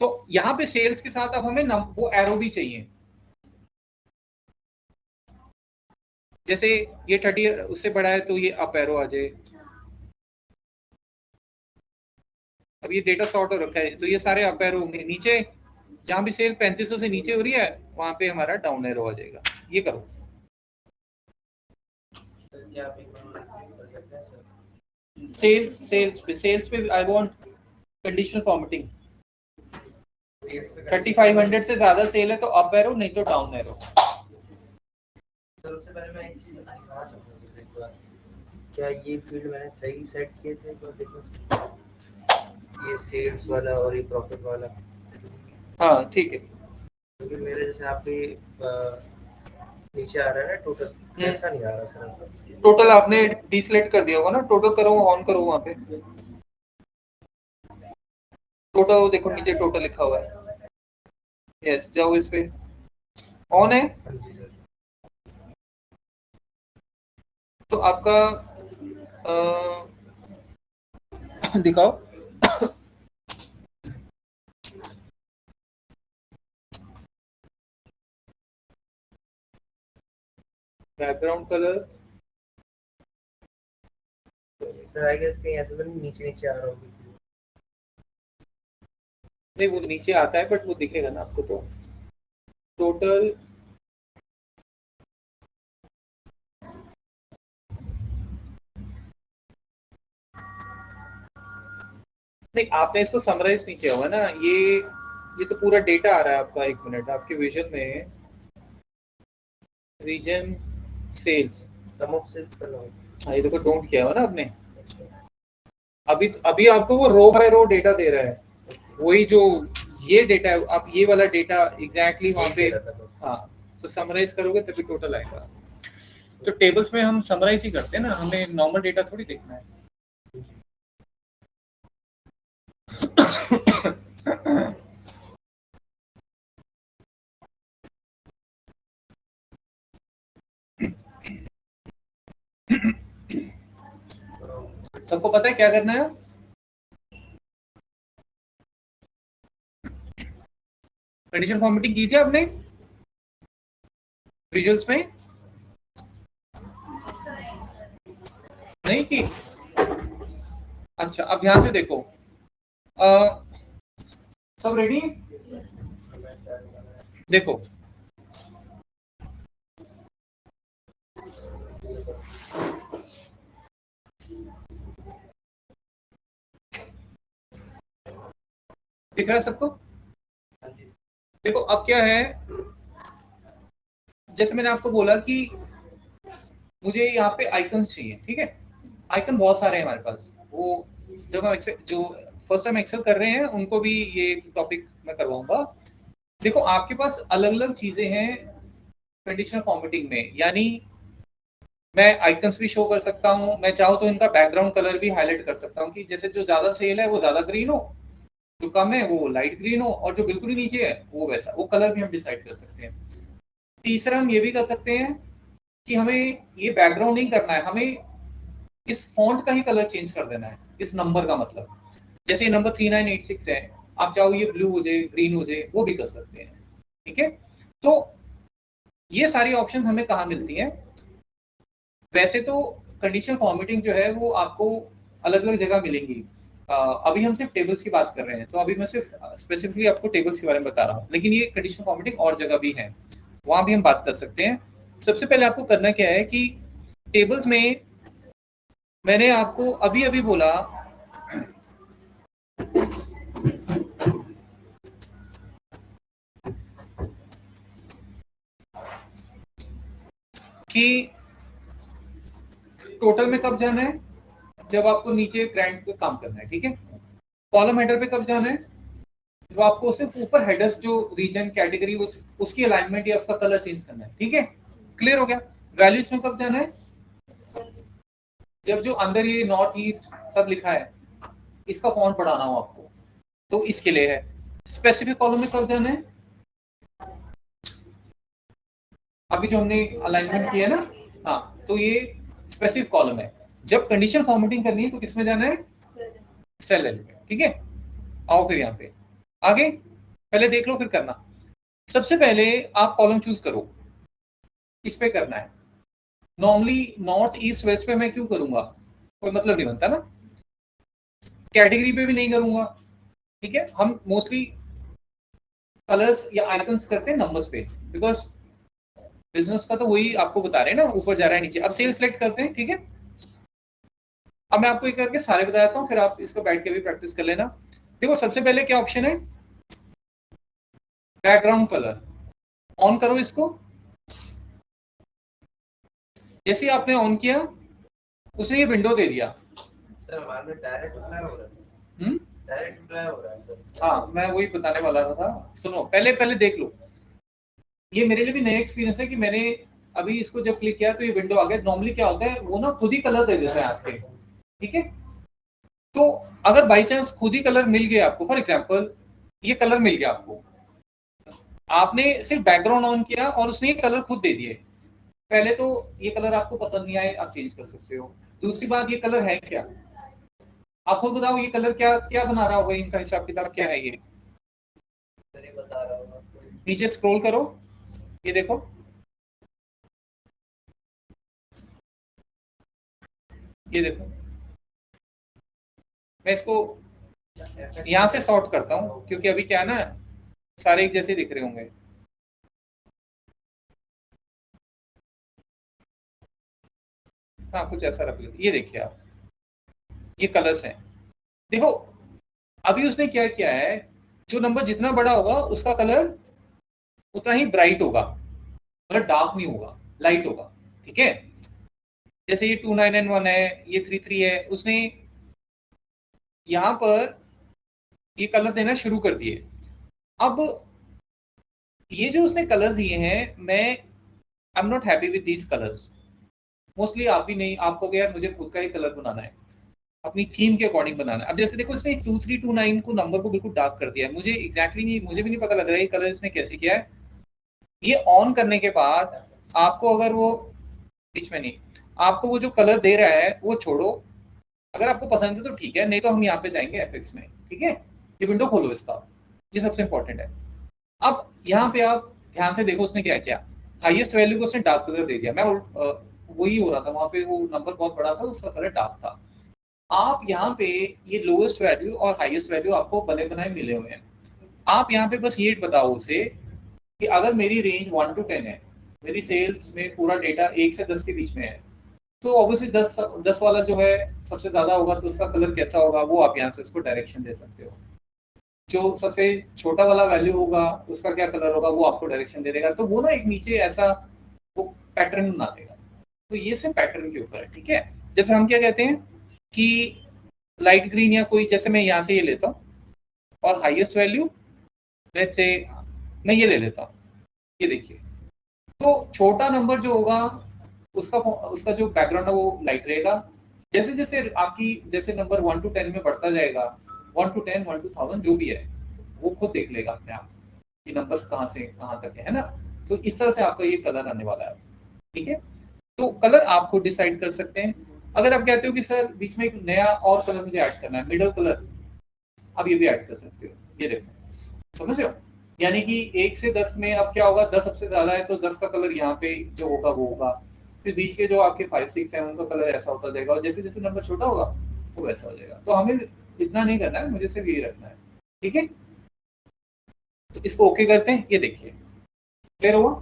तो यहां पे सेल्स के साथ अब हमें वो एरो भी चाहिए, जैसे ये 30 उससे बड़ा है तो ये अप एरो आ जाए। अब ये डेटा सॉर्ट हो रखा है, तो ये सारे अप एरो होंगे। नीचे जहां भी सेल 3500 से नीचे हो रही है, वहां पे हमारा डाउन एरो आ जाएगा। ये करो। सर क्या आप एक बार repeat कर सकते हैं सर? सेल्स पे I want conditional formatting. Sales पे 3500 से ज्यादा सेल है तो अप एरो, नहीं तो डाउन एरो। सर उससे पहले मैं एक चीज दिखाना चाहता हूँ एक बार, क्या ये फील्ड मैंने सही सेट किए थे? तो देखो ये सेल्स वाला और ये प्रॉफिट वाला, हाँ ठीक है। क्योंकि मेरे जैसे आपके नीचे आ रहा है ना टोटल, ऐसा नहीं आ रहा सर। टोटल आपने डिसलेक्ट कर दिया होगा ना, टोटल करो, ऑन करो वहां पे टोटल, देखो नीचे टोटल लिखा हुआ है। यस, जाओ इस पे, ऑन है हाँ जी सर। तो आपका दिखाओ। Background colour sir I guess कहीं ऐसा तो नहीं नीचे नीचे आ रहा होगा। नहीं वो नीचे आता है बट वो दिखेगा ना आपको। तो टोटल नहीं, आपने इसको समराइज नहीं किया हुआ ना। ये तो पूरा डेटा आ रहा है आपका। एक मिनट, आपके विजन में region sales, sum of sales करना होगा। हाँ ये देखो डोंट किया हुआ ना आपने। अच्छा अभी अभी आपको वो रो बाय रो डेटा दे रहा है, वही जो ये डेटा है। आप ये वाला डेटा एग्जैक्टली वहाँ पे, हाँ तो समराइज करोगे तभी टोटल आएगा। तो टेबल्स में हम समराइज ही करते हैं ना, हमें नॉर्मल डेटा थोड़ी देखना है। सबको पता है क्या करना है? कंडीशन फॉर्मेटिंग की थी आपने विजुअल्स में? नहीं की? अच्छा अब ध्यान से देखो। सब रेडी? देखो दिख रहा है सबको? देखो अब क्या है, जैसे मैंने आपको बोला कि मुझे यहाँ पे आइकन्स चाहिए, ठीक है। आइकन बहुत सारे हैं हमारे पास। वो जब हम जो फर्स्ट टाइम एक्सेल कर रहे हैं उनको भी ये टॉपिक मैं करवाऊंगा। देखो आपके पास अलग अलग चीजें हैं कंडीशनल फॉर्मेटिंग में, यानी मैं आइकन्स भी शो कर सकता हूँ, मैं चाहूँ तो इनका बैकग्राउंड कलर भी हाईलाइट कर सकता हूँ कि जैसे जो ज्यादा सेल है वो ज्यादा ग्रीन हो, जो कम है वो लाइट ग्रीन हो, और जो बिल्कुल ही नीचे है वो वैसा, वो कलर भी हम डिसाइड कर सकते हैं। तीसरा हम ये भी कर सकते हैं कि हमें ये बैकग्राउंड नहीं करना है, हमें इस फॉन्ट का ही कलर चेंज कर देना है, इस नंबर का मतलब। जैसे नंबर 3986 है, आप चाहो ये ब्लू हो जाए, ग्रीन हो जाए, वो भी कर सकते हैं, ठीक है। तो ये सारी ऑप्शन हमें कहाँ मिलती हैं? वैसे तो कंडीशनल फॉर्मेटिंग जो है वो आपको अलग अलग जगह मिलेंगी। अभी हम सिर्फ टेबल्स की बात कर रहे हैं, तो अभी मैं सिर्फ स्पेसिफिकली आपको टेबल्स के बारे में बता रहा हूँ, लेकिन ये कंडीशनल फॉर्मेटिंग और जगह भी है, वहां भी हम बात कर सकते हैं। सबसे पहले आपको करना क्या है कि टेबल्स में मैंने आपको अभी अभी बोला कि टोटल में कब जाना है, जब आपको नीचे ब्रांड पे काम करना है, ठीक है। कॉलम हेडर पे कब जाना है, जब आपको सिर्फ ऊपर हेडर्स जो रीजन कैटेगरी उसकी अलाइनमेंट या उसका कलर चेंज करना है, ठीक है। क्लियर हो गया? वैल्यूज में कब जाना है, जब जो अंदर ये नॉर्थ ईस्ट सब लिखा है इसका फॉन्ट बढ़ाना हो आपको, तो इसके लिए है। स्पेसिफिक कॉलम में कब जाना है, अभी जो हमने अलाइनमेंट किया ना, हाँ तो ये स्पेसिफिक कॉलम है। जब कंडीशन फॉर्मेटिंग करनी है तो किसमें जाना है? सेल एलिमेंट, ठीक है। आओ फिर यहाँ पे आगे, पहले देख लो फिर करना। सबसे पहले आप कॉलम चूज करो, किस पे करना है। नॉर्मली नॉर्थ ईस्ट वेस्ट पे मैं क्यों करूंगा, कोई मतलब नहीं बनता ना। कैटेगरी पे भी नहीं करूंगा, ठीक है। हम मोस्टली कलर्स या आइकन्स करते हैं नंबर्स पे, बिकॉज बिजनेस का तो वही आपको बता रहे हैं ना, ऊपर जा रहा है नीचे। अब सेल सेलेक्ट करते हैं, ठीक है। अब मैं आपको एक करके सारे बताता हूँ, फिर आप इसको बैठ के भी प्रैक्टिस कर लेना। देखो सबसे पहले क्या ऑप्शन है, बैकग्राउंड कलर। ऑन करो इसको। जैसे ही आपने ऑन किया उसने ये विंडो दे दिया। सर हमारे में डायरेक्ट अप्लाई हो रहा है। डायरेक्ट अप्लाई हो रहा है सर। हाँ मैं वही बताने वाला था। सुनो पहले देख लो, ये मेरे लिए भी नया एक्सपीरियंस है कि मैंने अभी इसको जब क्लिक किया तो ये विंडो आ गया। नॉर्मली क्या होता है वो ना खुद ही कलर दे देता है आपके, ठीक है। तो अगर बाई चांस खुद ही कलर मिल गया आपको, फॉर एग्जाम्पल ये कलर मिल गया आपको, आपने सिर्फ बैकग्राउंड ऑन किया और उसने ये कलर खुद दे दिए। पहले तो ये कलर आपको पसंद नहीं आए, आप चेंज कर सकते हो। दूसरी बात, ये कलर है क्या, आप खुद बताओ ये कलर क्या क्या बना रहा होगा, इनका हिसाब किताब क्या है। ये सर ये बता रहा हूँ आपको। नीचे स्क्रॉल करो, ये देखो, ये देखो मैं इसको यहाँ से सॉर्ट करता हूँ, क्योंकि अभी क्या है ना, सारे एक जैसे दिख रहे होंगे। हाँ, कुछ ऐसा रख लेते। ये देखिए आप, ये कलर्स हैं। देखो अभी उसने क्या किया है, जो नंबर जितना बड़ा होगा उसका कलर उतना ही ब्राइट होगा, मतलब डार्क नहीं होगा, लाइट होगा। ठीक है, जैसे ये 2991 है, ये 33 है, उसने यहाँ पर ये कलर्स देना शुरू कर दिए। अब ये जो उसने कलर्स दिए हैं, मैं I am not happy with these colours. Mostly आप भी नहीं, आपको क्या यार मुझे खुद का ही कलर बनाना है, अपनी थीम के अकॉर्डिंग बनाना है। अब जैसे देखो इसने 2329 को नंबर को बिल्कुल डार्क कर दिया है। मुझे एग्जैक्टली नहीं, मुझे भी नहीं पता लग रहा है ये कलर इसने कैसे किया है। ये ऑन करने के बाद आपको अगर वो बीच में नहीं, आपको वो जो कलर दे रहा है वो छोड़ो, अगर आपको पसंद है तो ठीक है, नहीं तो हम यहाँ पे जाएंगे एफएक्स में। ठीक है, ये विंडो खोलो इसका, ये सबसे इंपॉर्टेंट है। अब यहाँ पे आप ध्यान से देखो उसने क्या किया, हाईएस्ट वैल्यू को उसने डार्क कलर दे दिया। मैं वही हो रहा था वहां पे, वो नंबर बहुत बड़ा था, उसका कलर डार्क था। आप यहाँ पे ये लोएस्ट वैल्यू और हाईएस्ट वैल्यू आपको बने बनाए मिले हुए हैं। आप यहाँ पे बस ये बताओ उसे कि अगर मेरी रेंज 1 to 10 है, मेरी सेल्स में पूरा डेटा 1 से 10 के बीच में है, तो ऑब्वियसली 10 वाला जो है सबसे ज्यादा होगा, तो उसका कलर कैसा होगा वो आप यहाँ से उसको डायरेक्शन दे सकते हो। जो सबसे छोटा वाला वैल्यू होगा उसका क्या कलर होगा वो आपको डायरेक्शन दे देगा। तो वो ना एक नीचे ऐसा वो पैटर्न बना देगा। तो ये सिर्फ पैटर्न के ऊपर है। ठीक है, जैसे हम क्या कहते हैं कि लाइट ग्रीन या कोई, जैसे मैं यहाँ से ये लेता हूँ और हाईएस्ट वैल्यू लेट्स से मैं ये ले लेता हूँ, ये देखिए। तो छोटा नंबर जो होगा उसका उसका जो बैकग्राउंड है वो लाइट रहेगा। जैसे जैसे आपकी जैसे नंबर 1 to 10 में बढ़ता जाएगा, 1 to 10 1 to 1000 जो भी है वो खुद देख लेगा अपने आप कि नंबर्स कहाँ से कहाँ तक है ना। तो इस तरह से आपका ये कलर आने वाला है। ठीक है, तो कलर आप खुद डिसाइड कर सकते हैं। अगर आप कहते हो कि सर बीच में एक नया और कलर मुझे ऐड करना है, मिडल कलर, आप ये भी ऐड कर सकते हो। ये देखो, समझ रहे हो, यानी कि 1 से 10 में अब क्या होगा, 10 सबसे ज्यादा है तो 10 का कलर यहाँ पे जो होगा वो होगा। फिर बीच के जो आपके 5 6 है उनका कलर ऐसा होता जाएगा, और जैसे जैसे नंबर छोटा होगा वो वैसा हो जाएगा। तो हमें इतना नहीं करना है, मुझे सिर्फ यही रखना है। ठीक है, तो इसको ओके करते हैं। ये देखिए क्लियर हुआ।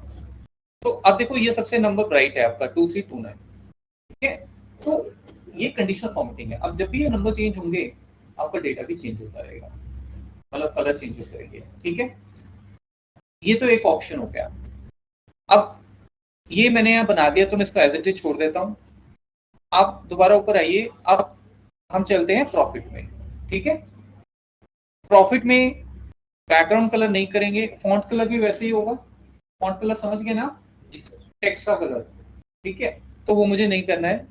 तो अब देखो ये सबसे नंबर ब्राइट है आपका 2329। ठीक है, तो ये कंडीशनल फॉर्मेटिंग है। अब जब भी ये नंबर चेंज होंगे आपका डेटा भी चेंज होता रहेगा, मतलब कलर चेंज होते रहेंगे। ठीक है, ये तो एक ऑप्शन हो गया। अब ये मैंने यहाँ बना दिया तो मैं इसको एज इट इज छोड़ देता हूँ। आप दोबारा ऊपर आइए, अब हम चलते हैं प्रॉफिट में। ठीक है, प्रॉफिट में बैकग्राउंड कलर नहीं करेंगे, फॉन्ट कलर भी वैसे ही होगा। फॉन्ट कलर समझ गए ना, टेक्स्ट का कलर। ठीक है, तो वो मुझे नहीं करना है।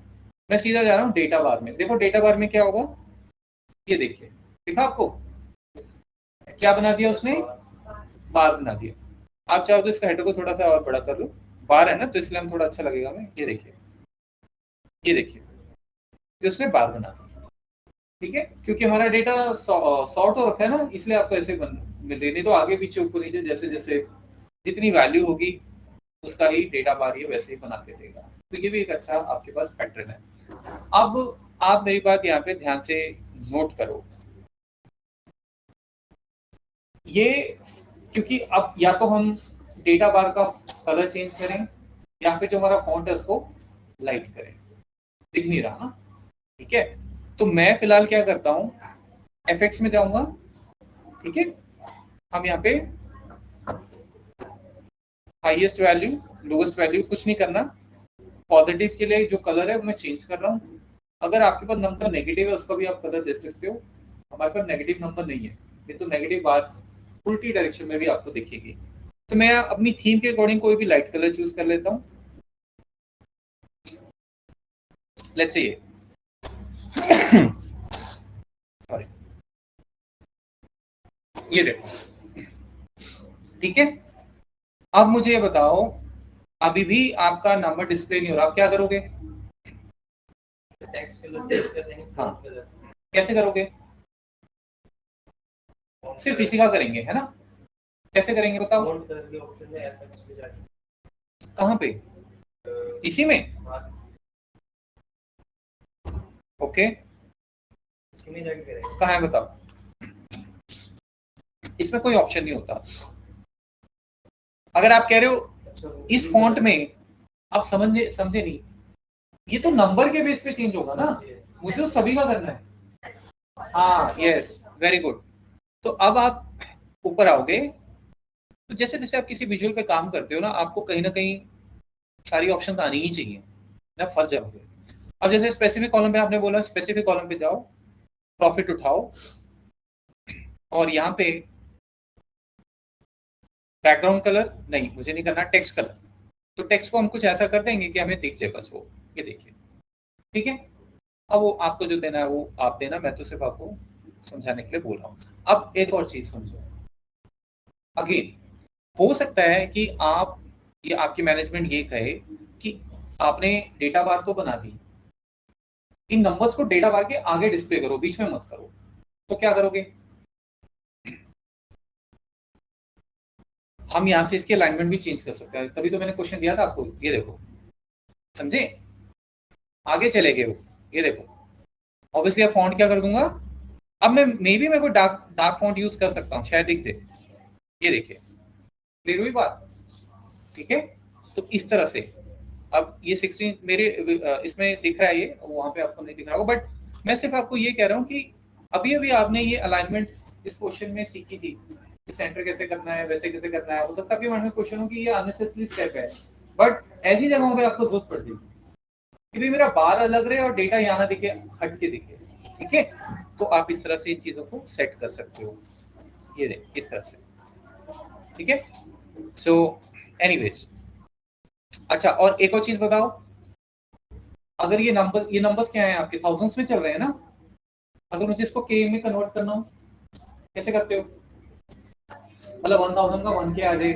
मैं सीधा जा रहा हूँ डेटा बार में। देखो डेटा बार में क्या होगा, ये देखिए, दिखा आपको क्या बना दिया उसने, बार बना दिया। आप चाहो तो इसका हेडर को थोड़ा सा और बड़ा कर लो, बार है ना तो इसलिए हम थोड़ा अच्छा लगेगा हमें। ये देखिए, ये देखिए, ये उसने बार बना दिया। ठीक है, क्योंकि हमारा डेटा सॉर्ट हो रखा है ना, इसलिए आपको ऐसे मिल रही, नहीं तो आगे पीछे ऊपर नीचे जैसे जैसे जितनी वैल्यू होगी उसका ही डेटा बार ये वैसे ही बना के देगा। तो ये भी एक अच्छा आपके पास पैटर्न है। अब आप मेरी बात यहाँ पे ध्यान से नोट करो, ये क्योंकि अब या तो हम डेटा बार का कलर चेंज करें या फिर जो हमारा फॉन्ट है उसको लाइट करें, दिख नहीं रहा ना। ठीक है, तो मैं फिलहाल क्या करता हूँ, एफएक्स में जाऊंगा। ठीक है, हम यहाँ पे हाईएस्ट वैल्यू लोएस्ट वैल्यू कुछ नहीं करना, पॉजिटिव के लिए जो कलर है वो मैं चेंज कर रहा हूँ। अगर आपके पास नंबर नेगेटिव है उसका भी आप कलर दे सकते हो। हमारे पास नेगेटिव नंबर नहीं है, ये तो नेगेटिव बात उल्टी डायरेक्शन में भी आपको दिखेगी। तो मैं अपनी थीम के अकॉर्डिंग कोई भी लाइट कलर चूज कर लेता हूँ। लेट्स से ये सॉरी, ये देखो। ठीक है, अब मुझे ये बताओ, अभी भी आपका नंबर डिस्प्ले नहीं हो रहा, आप क्या करोगे? टेक्स्ट कलर चेंज कर देंगे। हाँ, कैसे करोगे? सिर्फ इसी का करेंगे है ना, कैसे करेंगे बताओ? फॉन्ट कलर के ऑप्शन में एफएक्स पे जाके कहाँ पे? इसी में? हाँ, ओके, इमेज ऐड करेंगे। कहाँ है बताओ? इसमें कोई ऑप्शन नहीं होता। अगर आप कह रहे हो इस फॉन्ट में, आप समझे नहीं, ये तो नंबर के बेस पे चेंज होगा ना, मुझे तो सभी का करना है। हाँ यस, वेरी गुड। तो अब आप ऊपर आओगे, तो जैसे जैसे आप किसी विजुअल पे काम करते हो ना, आपको कहीं ना कहीं सारी ऑप्शन आनी ही चाहिए, ना फंस जाओगे। अब जैसे स्पेसिफिक कॉलम पे आपने बोला, स्पेसिफिक कॉलम पे जाओ, प्रॉफिट उठाओ, और यहाँ पे बैकग्राउंड कलर नहीं, मुझे नहीं करना, टेक्स्ट कलर। तो टेक्स्ट को हम कुछ ऐसा कर देंगे कि हमें दिख जाए बस वो, ये देखिए, ठीक है। अब वो आपको जो देना है वो आप देना, मैं तो सिर्फ आपको समझाने के लिए बोल रहा हूँ। अब एक और चीज समझो, अगेन हो सकता है कि आप, ये आपकी मैनेजमेंट ये कहे कि आपने डेटा बार तो बना दी, इन नंबर्स को डेटा बार के आगे डिस्प्ले करो, बीच में मत करो। तो क्या करोगे? हम यहाँ से इसके अलाइनमेंट भी चेंज कर सकते हैं, तभी तो मैंने क्वेश्चन दिया था आपको, ये देखो, समझे? आगे चले गए हो, ये देखो, ऑब्वियसली अब फॉन्ट क्या कर दूंगा, अब मैं मे बी मैं कोई डार्क फॉन्ट यूज कर सकता हूँ, शायद दिख जाए, ये देखिए, क्लियर हुई बात? ठीक है, तो इस तरह से अब ये 16 मेरे इसमें दिख रहा है, ये वहां पे आपको नहीं दिख रहा होगा, बट मैं सिर्फ आपको ये कह रहा हूँ कि अभी अभी आपने ये अलाइनमेंट इस क्वेश्चन में सीखी थी, सेंटर कैसे करना है, वैसे कैसे करना है। हो सकता है कि मन में क्वेश्चन हो कि ये अननेसेसरी स्टेप है, बट ऐसी जगहों पे आपको जरूरत पड़ती है कि भाई मेरा बार अलग रहे और डेटा यहाँ ना दिखे, हट के दिखे, ठीक है। तो आप इस तरह से इन चीजों को सेट कर सकते हो, ये देख इस तरह से, ठीक है। सो एनीवेज, अच्छा और एक और चीज बताओ, अगर ये नंबर्स क्या है आपके, थाउजेंड्स में चल रहे हैं ना, अगर मुझे इसको के में कन्वर्ट करना हो, कैसे करते हो? मतलब 1000 का 1 के आ जाए,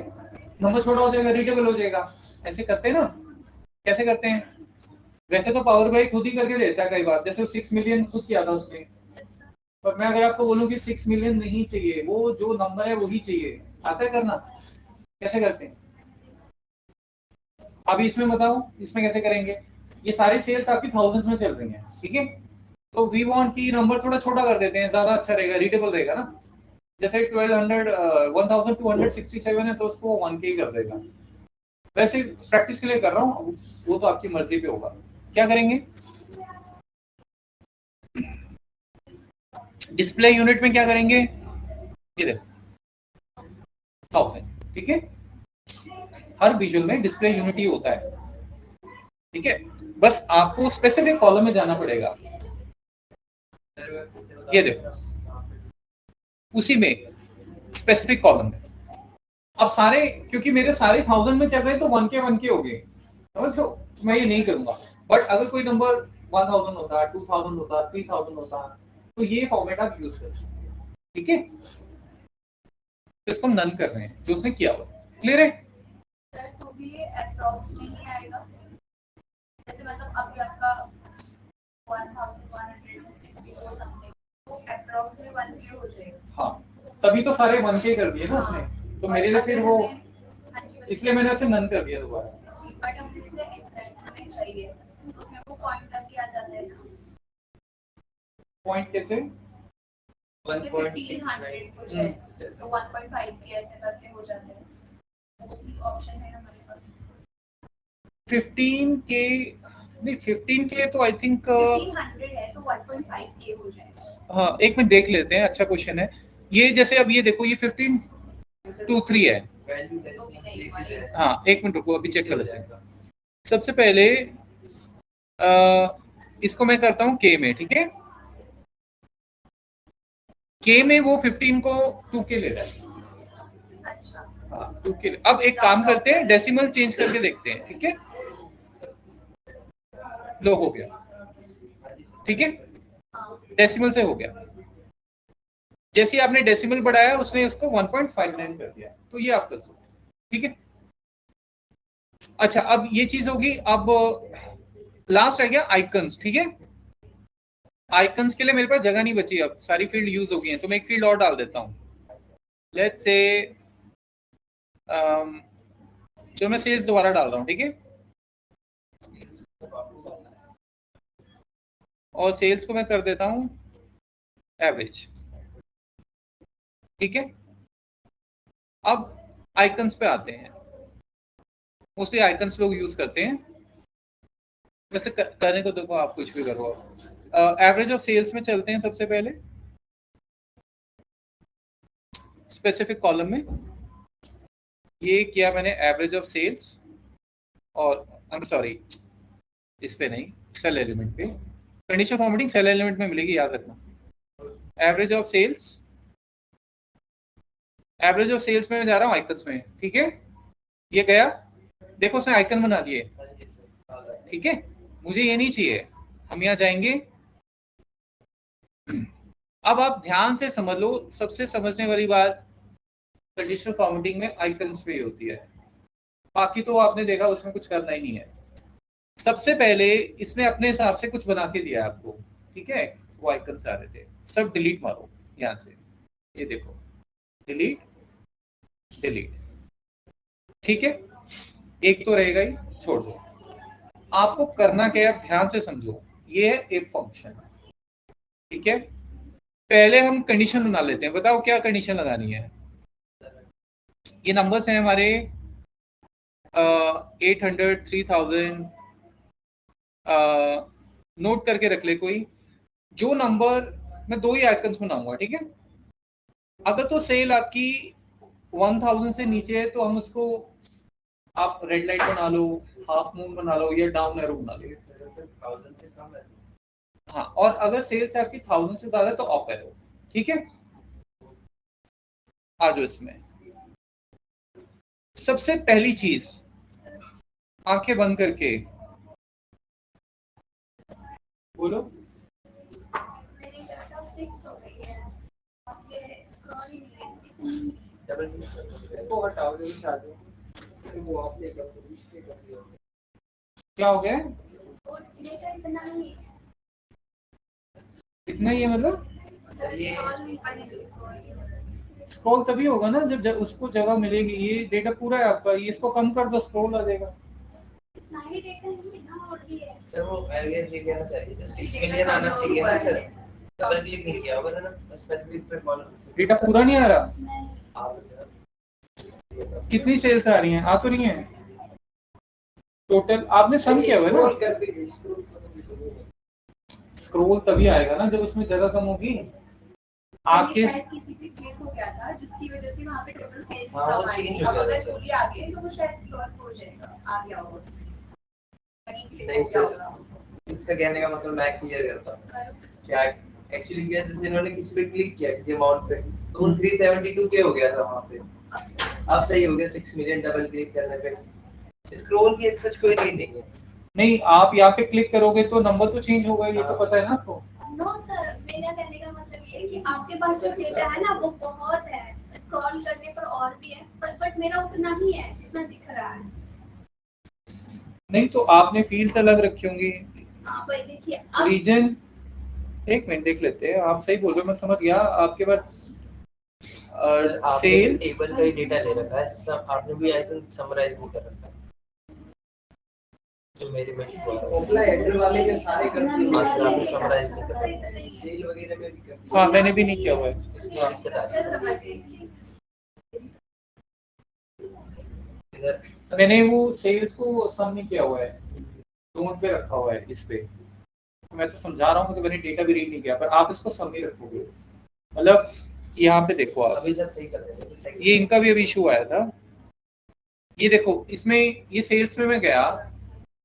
नंबर छोटा हो जाएगा, रीडेबल हो जाएगा, ऐसे करते हैं ना। कैसे करते हैं? वैसे तो पावर बाई खुद ही करके देता है कई बार, जैसे 6 मिलियन खुद किया था उसने, पर मैं अगर आपको बोलूं कि 6 मिलियन नहीं चाहिए, वो जो नंबर है वही चाहिए, आता है करना? कैसे करते हैं? अभी इसमें बताओ, इसमें कैसे करेंगे? ये सारी सेल्स आपकी थाउजेंड में चल रही हैं, ठीक है। तो वी वांट की नंबर थोड़ा छोटा कर देते हैं, ज्यादा अच्छा रहेगा, रीडेबल रहेगा ना। जैसे 1267 है तो उसको 1K कर देगा। वैसे प्रैक्टिस के लिए कर रहा हूँ, वो तो आपकी मर्जी पे होगा। क्या करेंगे? डिस्प्ले यूनिट में क्या करेंगे? ये देखो 1000, ठीक है। हर विजुअल में डिस्प्ले यूनिट ही होता है, ठीक है। बस आपको स्पेसिफिक कॉलम में जाना पड़ेगा, ये देखो उसी में स्पेसिफिक कॉलम में। अब सारे, क्योंकि मेरे सारे 1000 में चल रहे हैं तो 1K हो गए, समझ लो। मैं ये नहीं करूंगा, बट अगर कोई नंबर 1000 होता, 2000 होता, 3000 होता, तो ये फॉर्मेट आप यूज कर सकते हैं, ठीक है। तो इसको नन कर रहे हैं जो उसने किया हुआ, क्लियर है? सर तो भी ये अप्रॉक्स में ही आएगा, जैसे मतलब अभी आपका 1164 समथिंग, वो अप्रॉक्स में 1K हो जाएगा। हाँ, तभी तो सारे 1K कर दिए ना उसने, तो मेरे लिए फिर वो, इसलिए मैंने उसे नन कर दिया दोबारा। बट हम जिसे एग्जैक्ट में चाहिए तो उसमें वो पॉइंट तक के आ जाता है ना, पॉइंट कैसे? 1.69 हो जाए तो 1.5 के ऐसे करके हो जाते हैं, वो भी ऑप्शन है हमारे पास। 15K नहीं, 15K तो आई थिंक 1500 है तो 1.5K हो जाएगा। हाँ, एक मिनट देख लेते हैं, अच्छा क्वेश्चन है ये। जैसे अब ये देखो, ये 1523 है, हाँ एक मिनट रुको, अभी चेक कर लेते हैं। सबसे पहले इसको मैं करता हूँ K में, ठीक है। K में वो 15 को 2K ले रहा है, अच्छा हाँ 2K। अब एक काम करते हैं, डेसिमल चेंज करके देखते हैं, ठीक है। लो हो गया, ठीक है, डेसिमल से हो गया। जैसे आपने डेसिमल बढ़ाया, उसने उसको 1.59 कर दिया, तो ये आप कर सकते हैं, ठीक है। अच्छा, अब ये चीज होगी। अब लास्ट रह गया आइकन्स, ठीक है। आइकन्स के लिए मेरे पास जगह नहीं बची, अब सारी फील्ड यूज हो गई हैं, तो मैं एक फील्ड और डाल देता हूँ। लेट्स से जो मैं सेल्स दोबारा डाल रहा हूँ, ठीक है। और सेल्स को मैं कर देता हूँ एवरेज, ठीक है। अब आइकन्स पे आते हैं, मोस्टली आइकन्स लोग यूज करते हैं, वैसे करने को देखो आप कुछ भी करो। एवरेज ऑफ सेल्स में चलते हैं सबसे पहले, स्पेसिफिक कॉलम में ये किया मैंने एवरेज ऑफ सेल्स, और आई एम सॉरी इस पे नहीं, सेल एलिमेंट पे, कंडीशन फॉर्मेटिंग सेल एलिमेंट में मिलेगी, याद रखना। Average of sales, average of sales में मैं जा रहा हूँ आइकन्स में, ठीक है। ये गया, देखो उसने आइकन बना दिए, ठीक है। मुझे ये नहीं चाहिए, हम यहाँ जाएंगे। अब आप ध्यान से समझ लो, सबसे समझने वाली बात कंडीशनल फॉर्मेटिंग में आइकन्स पे होती है, बाकी तो आपने देखा उसमें कुछ करना ही नहीं है। सबसे पहले इसने अपने हिसाब से कुछ बना के दिया आपको, ठीक है। वो आइकन्स आ रहे थे, सब डिलीट मारो यहाँ से, ये देखो डिलीट डिलीट, ठीक है। एक तो रहेगा ही, छोड़ दो। आपको करना क्या है, ध्यान से समझो, ये है एक फंक्शन, ठीक है। पहले हम कंडीशन बना लेते हैं, बताओ क्या कंडीशन लगानी है। ये नंबर्स हैं हमारे 800, 3000, नोट करके रख ले कोई। जो नंबर, मैं 2 ही आइकन्स बनाऊंगा, ठीक है। अगर तो सेल आपकी 1000 से नीचे है तो हम उसको, आप रेड लाइट बना लो, हाफ मून बना लो, या डाउन एरो बना लो। 1000 से कम है। हाँ, और अगर सेल्स आपकी 1000 से ज्यादा है तो अप एरो, ठीक है। आ जाओ इसमें, सबसे पहली चीज, आंखें बंद करके बोलो। मेरी डाटा फिक्स हो गई है, अब ये स्क्रॉल ही नहीं है। डबल क्लिक इसको हटाओ, जो चाह दो वो आप ले कर दिया। क्या हो गया, और डेटा इतना ही है, इतना ही है मतलब। ये स्क्रॉल नहीं करने जो स्क्रॉल। स्क्रॉल तभी होगा ना जब उसको जगह मिलेगी। ये डेटा पूरा है आपका, ये इसको कम कर दो, स्क्रॉल आ जाएगा। इतना ही डेटा नहीं है ना, और भी है। सर वो एवरेज ये कहना चाहिए तो 6 मिलियन आना चाहिए ना सर। डबल क्लिक नहीं किया होगा ना स्पेसिफिक पे कॉलम। डेटा पूरा नहीं आ रहा, नहीं, आप कितनी सेल्स आ रही हैं, आ तो रही हैं टोटल, आपने सम किया हुआ है ना। कर भी स्क्रॉल स्क्रॉल तभी आएगा ना जब उसमें जगह कम होगी आपके। ये शायद किसी पे क्लिक हो गया था जिसकी वजह से वहाँ पे टोटल सेल्स हाँ, वो change हो अब गया था, अगर सर। पूरी आ गई तो वो शायद स्टोर हो जाएगा, आ गया होगा। नहीं सर, इसका कहने का मतलब मैं क्लियर करता हूँ क्या एक्चुअली क्या, जैसे इन्होंने किसी पे क्लिक किया किसी अमाउंट पे तो वो 372 के हो गया था वहाँ पे, अब सही हो गया 6 मिलियन डबल क्लिक करने पे। स्क्रॉल की सच कोई नीड नहीं है। नहीं, आप यहाँ पे क्लिक करोगे तो नंबर तो चेंज होगा, ये तो पता है ना आपको। नो सर, मेरा कहने का मतलब ये है कि आपके पास जो डेटा है ना वो बहुत है, स्क्रॉल करने पर और भी है, बट मेरा उतना ही है जितना दिख रहा है। नहीं तो आपने फील्ड्स अलग रखी होंगी, हाँ भाई देखिए अब रीजन। एक मिनट देख लेते हैं, आप सही बोल रहे हो, मैं समझ गया। आपके पास सर आपने सेल टेबल का ही डेटा ले रखा है, सब आपने भी आई थिंक समराइज नहीं कर रखा है जो मेरे में हुआ है। ओपला हेडर वाले के सारे करती हाँ सर आपने समराइज नहीं कर रखा है, सेल वगैरह में भी करती हाँ मैंने भी नहीं किया हुआ है। इसलिए दिक्कत आ रही सर समझ गई। है इधर। मैंने वो सेल्स को सम नहीं किया हुआ है, डोंट पे रखा हुआ है इस पे। मैं तो समझा रहा हूँ कि मैंने डेटा भी रीड नहीं किया, पर आप इसको सम नहीं रखोगे। मतलब यहाँ पे देखो आप, अभी सर सही कर देंगे तो सही। ये इनका भी अभी इशू आया था। ये देखो इसमें, ये सेल्स में मैं गया,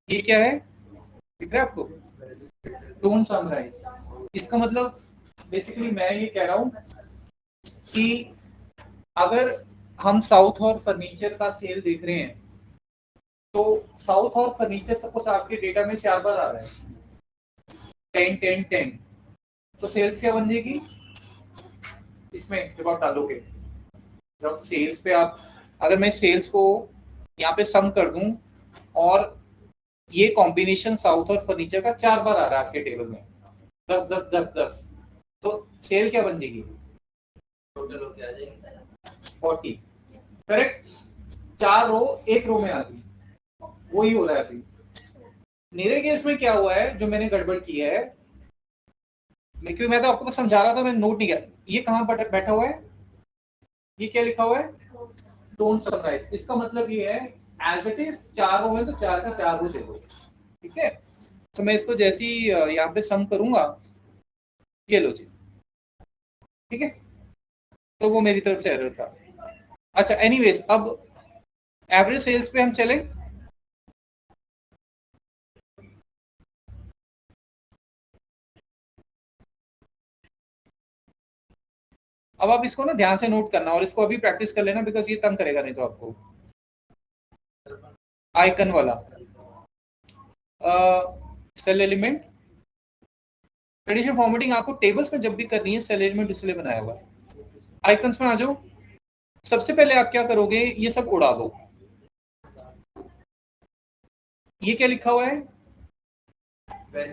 ये क्या है दिख रहा है आपको, डोंट समराइज। इसका मतलब बेसिकली मैं ये कह रहा हूँ कि अगर हम साउथ और फर्नीचर का सेल देख रहे हैं तो साउथ और फर्नीचर सपोज आपके डेटा में 4 बार आ रहा है, 10 10 10, तो सेल्स क्या बन जाएगी इसमें जब आप डालोगे। जब सेल्स पे आप, अगर मैं सेल्स को यहाँ पे सम कर दूं और ये कॉम्बिनेशन साउथ और फर्नीचर का 4 बार आ रहा है आपके टेबल में, 10 10 10 10, तो सेल क्या बन जाएगी टोटल हो क्या जाएगा 40, करेक्ट। 4 रो एक रो में आ गई, वही हो रहा है अभी। मेरे केस में क्या हुआ है, जो मैंने गड़बड़ की है, क्योंकि मैं तो आपको बस समझा रहा था, मैंने नोट नहीं किया। ये कहाँ पर बैठा हुआ है, ये क्या लिखा हुआ है, डोंट समराइज। इसका मतलब ये है एज इट इज 4 रो है तो 4 की 4 रो दे दो, ठीक है। तो मैं इसको जैसे ही यहाँ पे सम करूंगा, ये लो जी, ठीक है। तो वो मेरी तरफ से एरर था। अच्छा एनीवेज, अब एवरेज सेल्स पे हम चले। अब आप इसको ना ध्यान से नोट करना और इसको अभी प्रैक्टिस कर लेना, बिकॉज ये तंग करेगा नहीं तो आपको। आइकन वाला सेल एलिमेंट ट्रेडिशनल फॉर्मेटिंग आपको टेबल्स में जब भी करनी है, सेल एलिमेंट इसलिए बनाया हुआ है। आइकन्स में आ जाओ। सबसे पहले आप क्या करोगे, ये सब उड़ा दो। ये क्या लिखा हुआ है,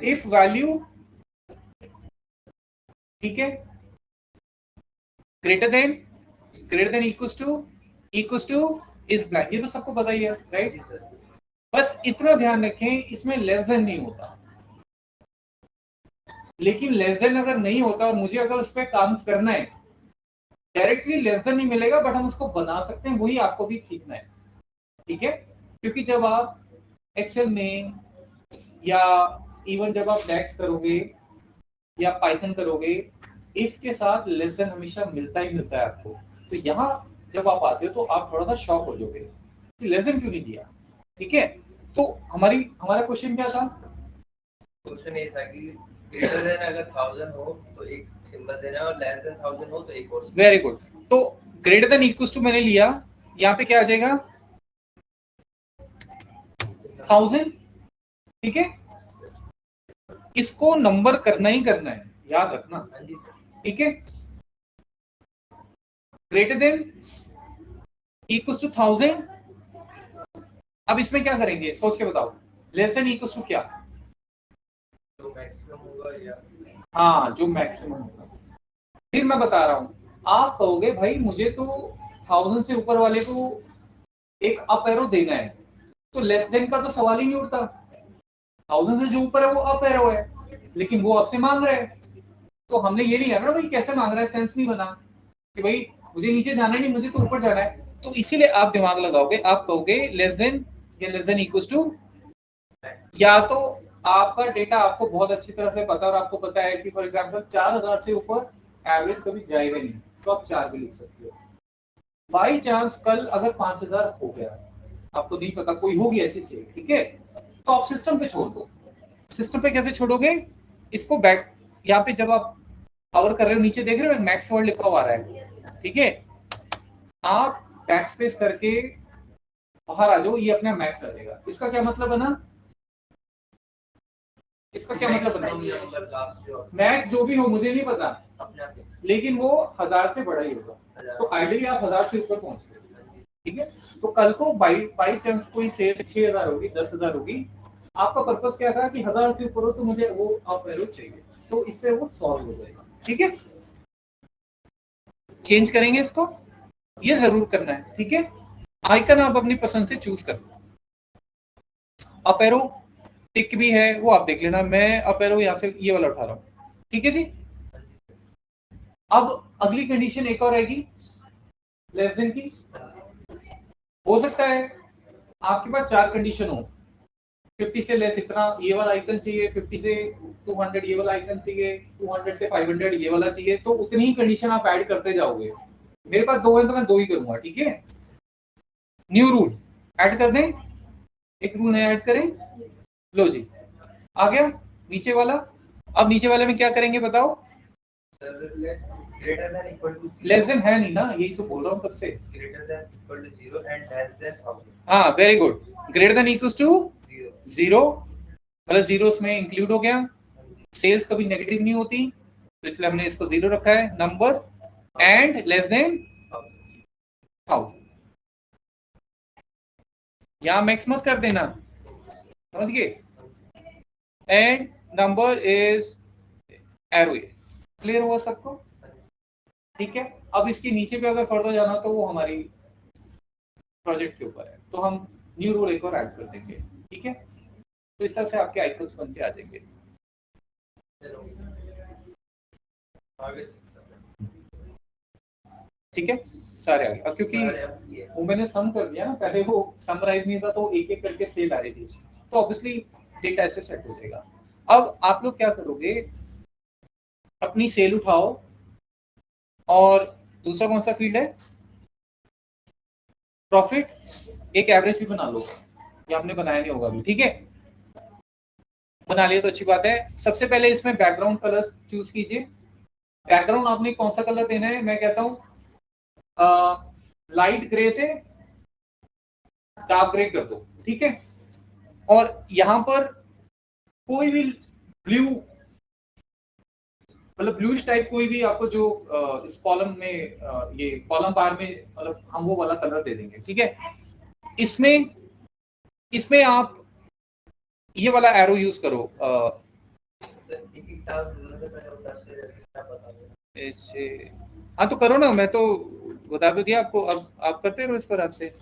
इफ वैल्यू, ठीक है, greater than equals two is blank. ये तो सबको पता ही है, राइट। बस इतना ध्यान रखें, इसमें लेस देन नहीं होता। लेकिन लेस देन अगर नहीं होता और मुझे अगर उस पर काम करना है, डायरेक्टली लेस देन नहीं मिलेगा, बट हम उसको बना सकते हैं, वही आपको भी सीखना है, ठीक है। क्योंकि जब आप एक्सेल में या इवन जब आप डेक्स करोगे या पाइथन करोगे, इफ के साथ लेस देन हमेशा मिलता ही मिलता है आपको। तो यहाँ जब आप आते हो तो आप थोड़ा सा शॉक हो जाओगे कि लेस देन क्यों नहीं दिया, ठीक है। तो हमारा क्वेश्चन क्या था, क्वेश्चन ये था कि ग्रेटर देन अगर 1000 हो तो एक सिंबल देना और लेस देन 1000 हो तो एक और। Very good. तो ग्रेटर देन इक्वल्स टू मैंने लिया, यहाँ पे क्या आ जाएगा 1000, ठीक है। इसको नंबर करना ही करना है, याद रखना, हाँ जी सर। ठीक है। Greater than equals to 1000। अब इसमें क्या करेंगे, सोच के बताओ। लेस देन इक्वल्स टू क्या, जो मैक्सिमम होगा या हाँ जो मैक्सिमम होगा। फिर मैं बता रहा हूं, आप कहोगे भाई मुझे तो 1000 से ऊपर वाले को एक अप एरो देना है, तो लेस देन का तो सवाल ही नहीं उठता। 1000 से जो ऊपर है वो अप एरो है, लेकिन वो आपसे मांग रहा है। तो हमने ये नहीं करना भाई कैसे मांग रहा है, सेंस नहीं बना कि भाई मुझे नीचे जाना नहीं, मुझे तो ऊपर जाना है। तो इसीलिए आप दिमाग लगाओगे, आप कहोगे लेस देन या लेस देन इक्वल्स टू, या तो आपका डेटा आपको बहुत अच्छी तरह से पता, और आपको पता है कि फॉर एग्जांपल 4000 से ऊपर एवरेज कभी जाएगा नहीं, तो आप 4 भी लिख सकते हो। बाई चांस कल अगर 5000 हो गया, आपको नहीं पता, कोई होगी ऐसी सेल, ठीक है, तो आप सिस्टम पे छोड़ दो। सिस्टम पे कैसे छोड़ोगे, इसको बैक, यहाँ पे जब आप पावर कर रहे हो नीचे देख रहे हो मैक्स वर्ड लिखा हुआ आ रहा है, ठीक है। आप बैक स्पेस करके बाहर आ जाओ, ये अपना मैक्स आ जाएगा। इसका क्या मतलब बना, इसका क्या मतलब बना, मैक्स जो भी हो मुझे नहीं पता, अपने आप लेकिन वो 1000 से बड़ा ही होगा। तो आइडियली आप 1000 से ऊपर पहुंच गए, ठीक है। तो कल को बाई चांस कोई सेल 6000 होगी, 10000 होगी, आपका पर्पस क्या था कि 1000 से ऊपर हो तो मुझे वो अप एरो चाहिए, तो इससे वो सॉल्व हो जाएगा, ठीक है। चेंज करेंगे इसको, ये जरूर करना है, ठीक है। आइकन आप अपनी पसंद से चूज कर, अप एरो टिक भी है वो आप देख लेना, मैं अप एरो यहाँ से ये वाला उठा रहा हूँ, ठीक है जी। अब अगली कंडीशन एक और रहेगी लेस देन की। हो सकता है आपके पास 4 कंडीशन हो, 50 से लेस इतना ये वाला आइकन चाहिए, 50 से 200 ये वाला आइकन चाहिए, 200 से 500 ये वाला चाहिए, तो उतनी ही कंडीशन आप ऐड करते जाओगे। मेरे पास 2 है तो मैं 2 ही करूंगा, ठीक है। न्यू रूल ऐड कर दें, एक रूल नया ऐड करें, लो जी आ गया नीचे वाला। अब नीचे वाले में क्या करेंगे बताओ, greater than equal to less than है नहीं ना, यही तो बोल रहा हूँ तब से। Greater than equal to 0 and less than 1000 हाँ very good, greater than equals to 0 0, मतलब जीरो में इंक्लूड हो गया। सेल्स कभी नेगेटिव नहीं होती, तो इसलिए हमने इसको 0 रखा है। नंबर एंड लेस देन 1000, यहाँ मैक्स मत कर देना, समझ गए। And number is arrow, clear हुआ सबको, ठीक है। अब इसके नीचे पे अगर फर्दर जाना तो वो हमारी प्रोजेक्ट के ऊपर है, तो हम न्यू रूल एक और ऐड कर देंगे, ठीक है। तो इस तरह से आपके आइकन्स बनते आ जाएंगे। आगे 6 ठीक है, सारे आ गए। अब क्योंकि सारे अब ये वो मैंने सम कर दिया ना, पहले वो समराइज नहीं था तो एक एक करके सेल आ रही थी, तो ऑब्वियसली डेटा ऐसे सेट हो जाएगा। अब आप लोग क्या करोगे, अपनी सेल उठाओ और दूसरा कौन सा फील्ड है, प्रॉफिट, एक एवरेज भी बना लो, ये आपने बनाया नहीं होगा अभी, ठीक है, बना लिया तो अच्छी बात है। सबसे पहले इसमें बैकग्राउंड कलर्स चूज कीजिए। बैकग्राउंड आपने कौन सा कलर देना है, मैं कहता हूँ लाइट ग्रे से डार्क ग्रे कर दो, ठीक है। और यहां पर कोई भी ब्लू, मतलब ब्लूइश टाइप कोई भी आपको जो इस कॉलम में ये कॉलम बार में, मतलब हम वो वाला कलर दे देंगे, ठीक है। इसमें आप ये वाला एरो यूज करो, एक टास्क जरूर पहले बताते हैं, जैसे आप बता दो इससे, हाँ तो करो ना, मैं तो बता तो दिया आपको, अब आप करते रहो इस पर आपसे।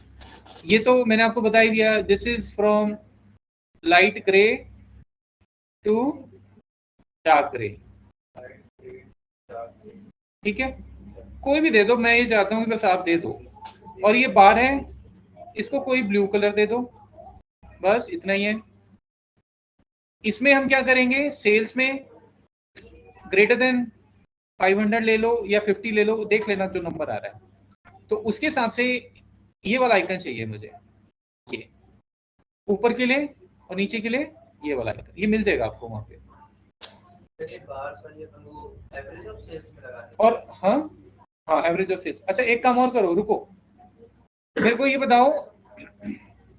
ये तो मैंने आपको बता ही दिया, this is from light grey to dark grey, ठीक है, कोई भी दे दो, मैं ये चाहता हूँ कि बस आप दे दो। और ये बार है, इसको कोई ब्लू कलर दे दो, बस इतना ही है। इसमें हम क्या करेंगे, सेल्स में ग्रेटर देन 500 ले लो या 50 ले लो, देख लेना जो नंबर आ रहा है, तो उसके हिसाब से ये वाला आइकन चाहिए मुझे, ये ऊपर के लिए और नीचे के लिए ये वाला आइकन, ये मिल जाएगा आपको वहां पे। जैसे बाहर वाली अपन वो एवरेज ऑफ सेल्स में लगा दें। और हाँ हाँ, एवरेज ऑफ सेल्स। अच्छा एक काम और करो, रुको, मेरे को ये बताओ,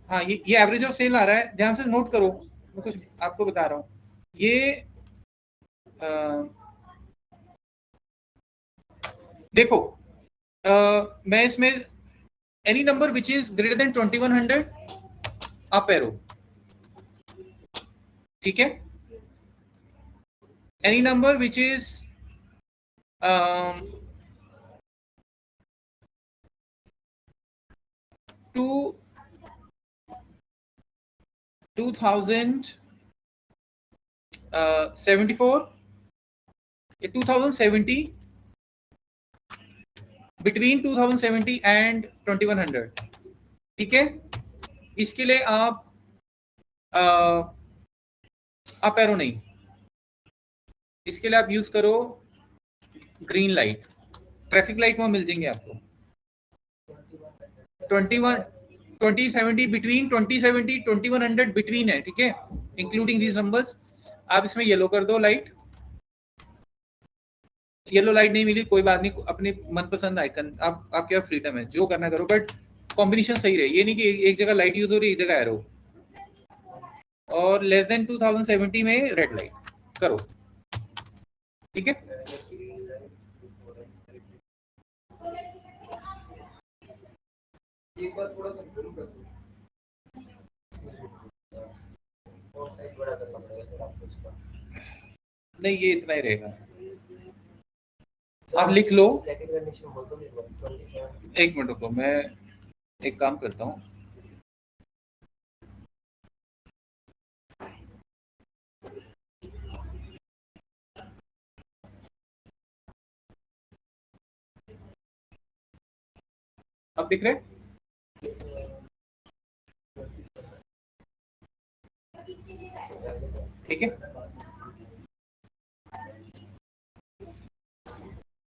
हाँ ये एवरेज ऑफ सेल आ रहा है, ध्यान से नोट करो, मैं कुछ आपको बता रहा हूँ। ये देखो, मैं इसमें any number which is greater than 2100 up arrow, ठीक है, any number which is to 2074 या 2070, बिटवीन 2070 एंड 2100, ठीक है। इसके लिए आप अप एरो नहीं, इसके लिए आप यूज करो ग्रीन लाइट, ट्रैफिक लाइट वहां मिल जाएंगे आपको 21 2070, बिटवीन 2070 2100 बिटवीन है, ठीक है, इंक्लूडिंग दीज नंबर्स। आप इसमें येलो कर दो लाइट, येलो लाइट नहीं मिली कोई बात नहीं, अपने मनपसंद आइकन आप, आपके पास फ्रीडम है, जो करना करो, बट कॉम्बिनेशन सही रहे, ये नहीं कि एक जगह लाइट यूज हो रही है, एक जगह एरो। और लेस देन 2070 में रेड लाइट करो, ठीक है। एक बार थोड़ा सा जरूर कर दो। और साइज बड़ा करना पड़ेगा फिर आपको इसका। नहीं ये इतना ही रहेगा, आप लिख लो। सेकंड कंडीशन बोल दो, 27। एक मिनट रुको, मैं एक काम करता हूँ, अब दिख रहे, ठीक है,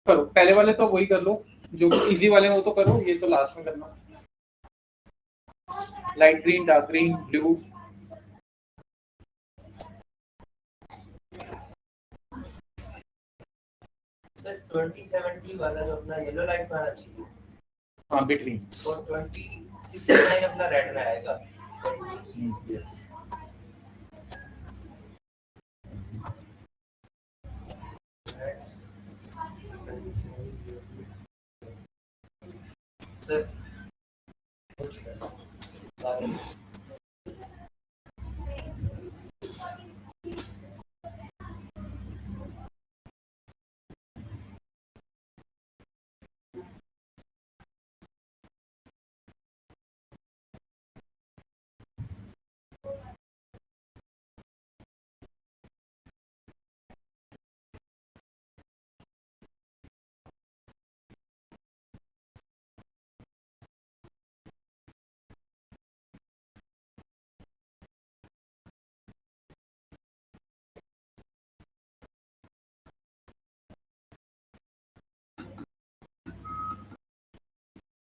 करो पहले वाले तो वही कर लो, जो इजी वाले हैं वो तो करो, ये तो लास्ट में करना, light green, dark green, blue. Sir 2070 वाला जो अपना येलो लाइट में आना चाहिए, हाँ बिटवीन, और 2069 अपना रेड में आएगा। सर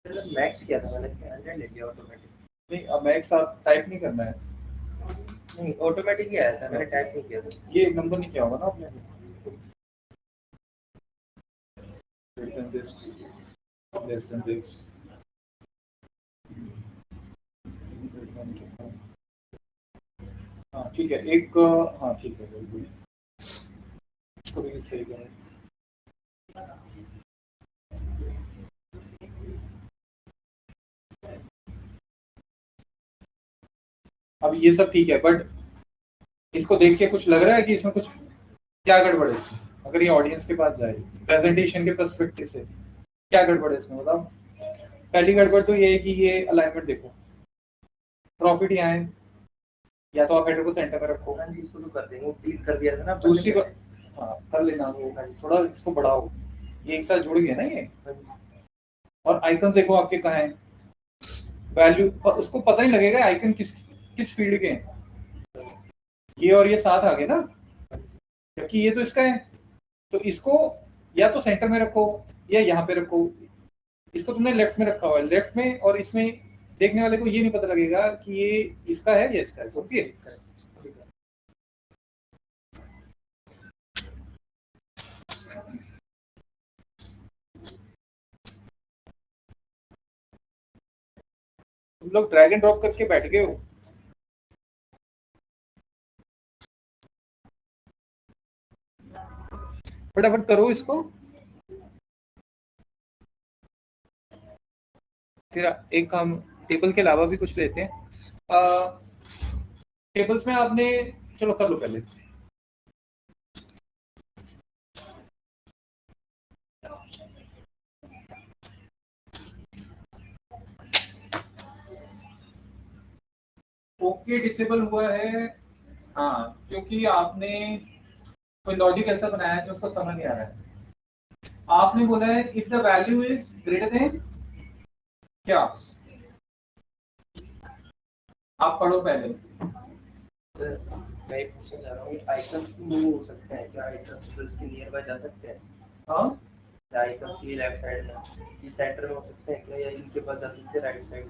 मैक्स किया था मैंने 100 ले लिया ऑटोमेटिक। नहीं, अब मैक्स आप टाइप नहीं करना है, नहीं ऑटोमेटिक ही आया था, मैंने टाइप नहीं किया था। ये नंबर नहीं किया होगा ना आपने। less than this. हाँ ठीक है, एक हाँ ठीक है, very good. इसको भी सही करें। अब ये सब ठीक है, बट इसको देख के कुछ लग रहा है कि इसमें कुछ क्या गड़बड़ है इसमें? अगर ये ऑडियंस के पास जाए प्रेजेंटेशन के पर्सपेक्टिव से, क्या गड़बड़ है इसमें बताओ। पहली गड़बड़ तो ये है कि ये अलाइनमेंट देखो, प्रॉफिट यहाँ है, या तो आप हेडर को सेंटर में रखो। हाँ जी, इसको तो कर देंगे, क्लिक कर दिया था ना। दूसरी बात, हाँ कर लेना वो, थोड़ा इसको बढ़ाओ, ये एक साथ जुड़ गया ना ये। और आइकन देखो आपके कहाँ हैं, वैल्यू, उसको पता नहीं लगेगा आइकन किस फील्ड के हैं। ये और ये साथ आ गए ना, क्योंकि ये तो इसका है, तो इसको या तो सेंटर में रखो या यहाँ पे रखो। इसको तुमने लेफ्ट में रखा हुआ है, लेफ्ट में, और इसमें देखने वाले को ये नहीं पता लगेगा कि ये इसका है या इसका है। ओके, तुम लोग ड्रैग एंड ड्रॉप करके बैठ गए हो। फटाफट करो इसको। फिर एक हम टेबल के अलावा भी कुछ लेते हैं। टेबल्स में आपने, चलो कर लो पहले। ओके डिसेबल हुआ है, हाँ, क्योंकि आपने कोई लॉजिक ऐसा बनाया है जो उसको समझ नहीं आ रहा है। आपने बोला है if the value is greater then क्या, आप पढ़ो पहले। मैं पूछना चाह रहा हूँ, आइकन्स मूव हो सकते हैं क्या? आइकन्स तो इसके नियर बाय जा सकते हैं? हाँ, आइकन्स ये लेफ्ट साइड में, ये सेंटर में हो सकते हैं क्या, या इनके पास जा सकते हैं राइट साइड?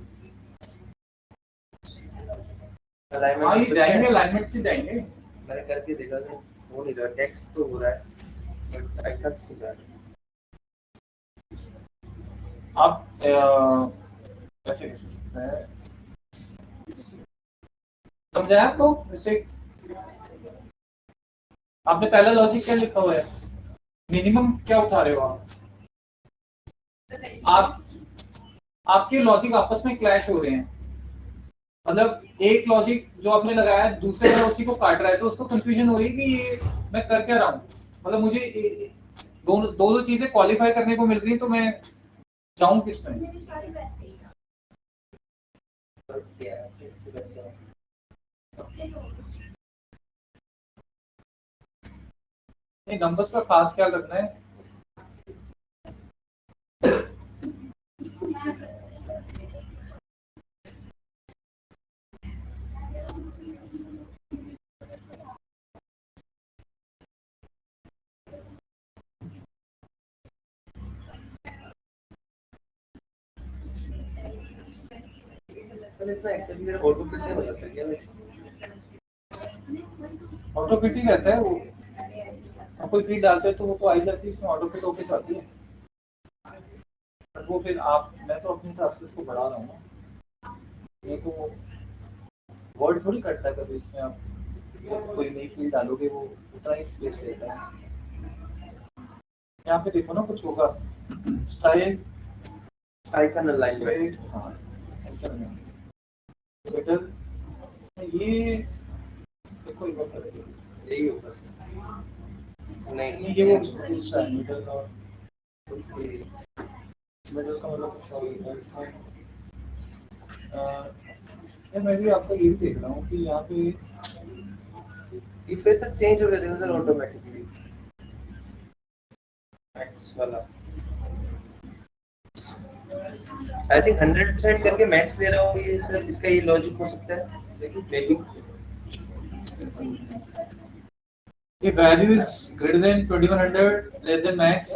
हाँ ये जाएंगे, अलाइनमेंट से जाएंगे। मैंने करके देखा था, हो नहीं रहा, टेक्स्ट तो हो रहा है बट आइकन्स नहीं जा रहे। आप ऐसे समझाया आपको मिस्टेक? आपने पहला लॉजिक क्या लिखा हुआ है, मिनिमम क्या उठा रहे हो आप आपके लॉजिक आपस में क्लैश हो रहे हैं। मतलब एक लॉजिक जो आपने लगाया दूसरे वाला उसी को काट रहा है, तो उसको कंफ्यूजन हो रही है कि ये मैं कर क्या रहा हूँ। मतलब मुझे दो चीजें क्वालिफाई करने को मिल रही, तो मैं जाऊं किस में? नहीं, नंबर्स का खास ख्याल रखना है। सर इसमें एक्सेल की तरह ऑटो फिट नहीं हो जाता क्या? ऑटो फिट ही रहता है वो, आप कोई फीड डालते हैं तो वो तो आई जाती है, इसमें ऑटो फिट होके जाती है। पर वो फिर आप, मैं तो अपने हिसाब से इसको बढ़ा रहा हूँ ना, ये तो वर्ड थोड़ी कटता है कभी इसमें। आप जब कोई नई फील्ड डालोगे वो उतना ही स्पेस लेता है। यहाँ पे देखो ना कुछ होगा, स्टाइल, आइकन अलाइनमेंट, हाँ बेटर, ये देखो यही होगा नहीं ये वो मिडल का, मिडल का मतलब कुछ और होता है इसमें। मैं भी आपका ये देख रहा हूँ कि यहाँ पे ये फिर से चेंज हो गया देखो सर ऑटोमेटिकली मैक्स वाला। आई थिंक 100% करके मैक्स दे रहा हूँ ये सर, इसका ये लॉजिक हो सकता है। देखिए if value is greater than 2100 less than max,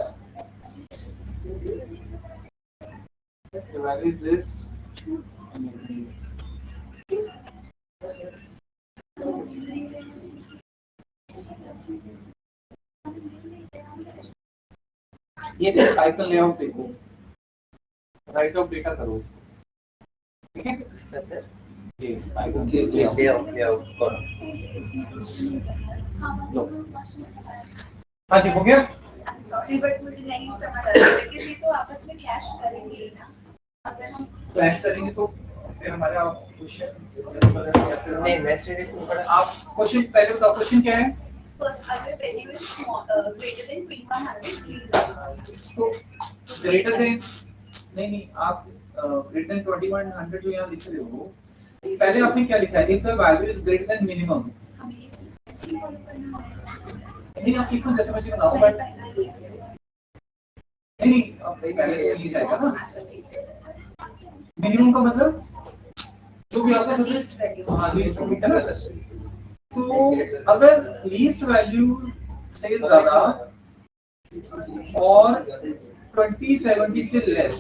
The value is this. ये आइकन लेआउट देखो, राइट ऑफ डेटा करो इसको, ठीक है? कैसे ये आइकन लेआउट करो। हाँ जी, हो गया। सॉरी बट मुझे नहीं समझ आ रहा है कि ये तो आपस में क्लैश करेंगे ही ना, अगर हम फ्लैश करेंगे तो फिर हमारा नहीं नेक्स्ट पर आप क्वेश्चन पहले बताओ, क्वेश्चन क्या है? फर्स्ट अगर वैल्यू इज ग्रेटर देन 2100 तो ग्रेटर देन नहीं आप ग्रेटर देन 2100 जो यहाँ लिख रहे हो, पहले आपने क्या लिखा है? If the value is greater then minimum, हमें ये सीक्वेंस फॉलो करना है। नहीं आप सीक्वेंस जैसे मर्जी बनाओ, बट नहीं आप पहले ये जाएगा ना। अच्छा ठीक है, मिनिमम का मतलब जो भी आपका लीस्ट वैल्यू। हाँ लीस्ट वैल्यू है ना। तो अगर लीस्ट वैल्यू से ज्यादा और 2070 से लेस,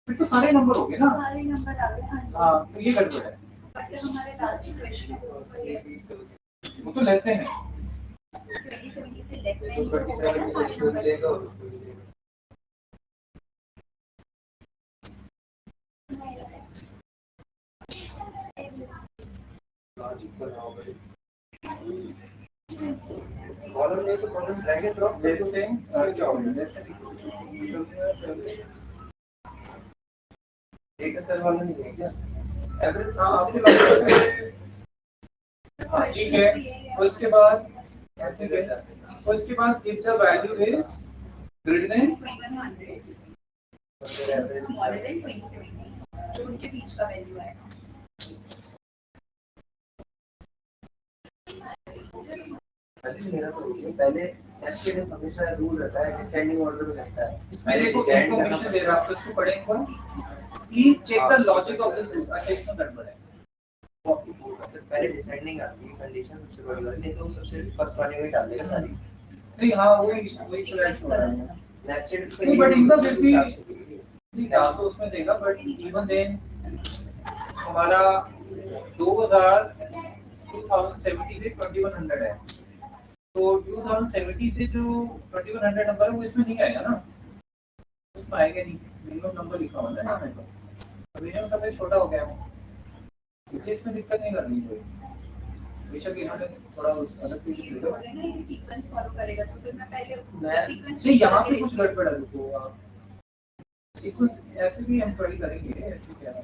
फिर तो सारे नंबर हो गए ना। सारे नंबर आ गए। हाँ जी, हाँ, तो ये गड़बड़ है, बट हमारे लास्ट क्वेश्चन है वो ये वो तो लेस है। 2070 से लेस देन हो गए ना सारे नंबर। कॉलम नहीं तो column drag and drop less से क्या होगा? डेटा सेल वाला नहीं है क्या? एवरेज हाँ आपके हाँ ठीक है। उसके बाद ऐसे क्या? उसके बाद if the value is greater than 2100 average smaller than 2070 जो उनके बीच का वैल्यू है। मेरा तो पहले ऐसे हमेशा रूल रहता है डिसेंडिंग ऑर्डर में रहता है। इसमें देखो इन्फॉर्मेशन दे रहा है, आपको इसको पढ़ेंगे। Please check the logic of this. अच्छा इसमें गड़बड़ है, पहले डिसेंडिंग आती है कंडीशन सबसे बड़ी वाली, नहीं तो सबसे फर्स्ट वाले में डाल देगा सारी। नहीं हाँ वही फ्लैश हो रहा है। नेक्स्ट नहीं बट इनका फिर भी नहीं डाल तो उसमें देगा, बट इवन देन हमारा 2070 से 2100 है, तो 2070 से जो 2100 नंबर है वो इसमें नहीं आएगा ना, उसमें आएगा नहीं। मिनिमम नंबर लिखा हुआ है ना हमें, तो मिनिमम सबसे छोटा हो गया है, इसलिए इसमें दिक्कत नहीं करनी कोई। बेशक इन्होंने थोड़ा उस अलग ये तरीके बोल रहे हैं ना ये सीक्वेंस फॉलो करेगा, तो फिर मैं पहले मैं सीक्वेंस नहीं यहाँ पे कुछ गड़बड़ है। रुको आप सीक्वेंस ऐसे भी हम ट्राई करेंगे, ऐसे क्या है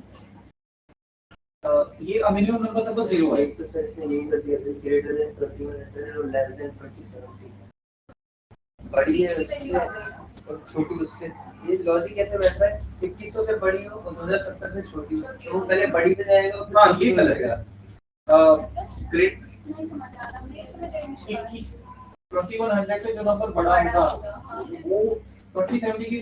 ये मिनिमम नंबर सब 0 है। एक तो सेट से यही कर दिया था ग्रेटर देन 2100 और लेस देन 2070। बड़ी है उससे और छोटी उससे, ये लॉजिक कैसे बैठ रहा है? 2100 से बड़ी हो और 2070 से छोटी हो, तो वो पहले बड़ी पे जाएगा। हाँ ये गलत है। ग्रेट नहीं समझ आ रहा, मुझे समझ आ नहीं 2100 से जो नंबर बड़ा होगा वो 2070 की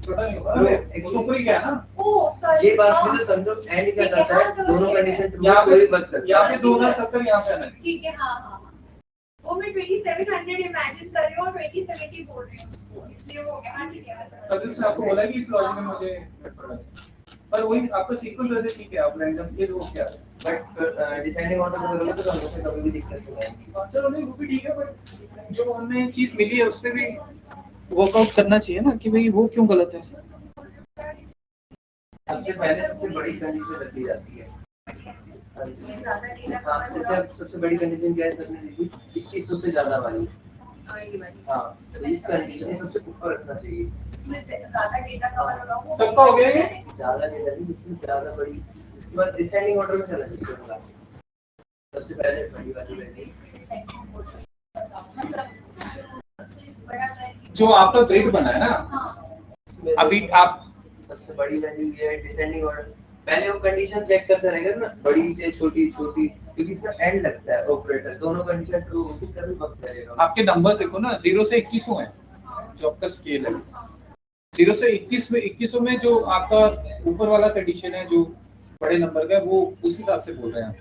छोटा नहीं होगा, वो तो ऊपर ही गया ना। ओह सॉरी, ये बात भी तो समझो, एंड क्या करता है दोनों कंडीशन ट्रू यहाँ कोई पे बात करता यहाँ पे 2070 यहाँ पे आना चाहिए। ठीक है। हाँ हाँ हाँ, वो मैं 2700 इमेजिन कर रही हूँ और 2070 बोल रही हूँ, इसलिए वो हो गया। हाँ ठीक है, मैं समझ तभी उसने आपको बोला कि इस लॉजिक में मुझे गड़बड़ है, पर वही आपका सीक्वेंस वैसे ठीक है, आप रैंडम ये वो क्या है। बट डिसेंडिंग ऑर्डर में करोगे तो हमेशा कभी भी दिक्कत नहीं आएगी। चलो नहीं वो भी ठीक है, बट जो हमें चीज मिली है उसमें भी वर्कआउट करना चाहिए ना कि भाई वो क्यों गलत है। सबसे पहले सबसे बड़ी कंडीशन रखी जाती है। इसमें ज्यादा डेटा हाँ, कवर जैसे अब सबसे बड़ी कंडीशन क्या है सबने देखी 2100 से ज्यादा वाली। ये वाली हाँ, तो इस कंडीशन सबसे ऊपर रखना चाहिए। इसमें ज्यादा डेटा कवर होगा वो सबका हो गया ये? ज्यादा डेटा नहीं, जिसमें ज्यादा बड़ी, इसके बाद डिसेंडिंग ऑर्डर में चलना चाहिए क्लास। सबसे पहले बड़ी वाली वैल्यू जो आपका ग्रेड बना है ना, इसमें अभी आप सबसे बड़ी वैल्यू ये है डिसेंडिंग ऑर्डर। पहले वो कंडीशन चेक करता रहेगा ना, बड़ी से छोटी छोटी, क्योंकि इसमें एंड लगता है ऑपरेटर, दोनों कंडीशन ट्रू होगी तभी वक्त लगेगा। आपके नंबर देखो ना 0 से 2100 है जो आपका स्केल है। 0 से 2100 में जो आपका ऊपर वाला कंडीशन है जो बड़े नंबर का है वो उस हिसाब से बोल रहे हैं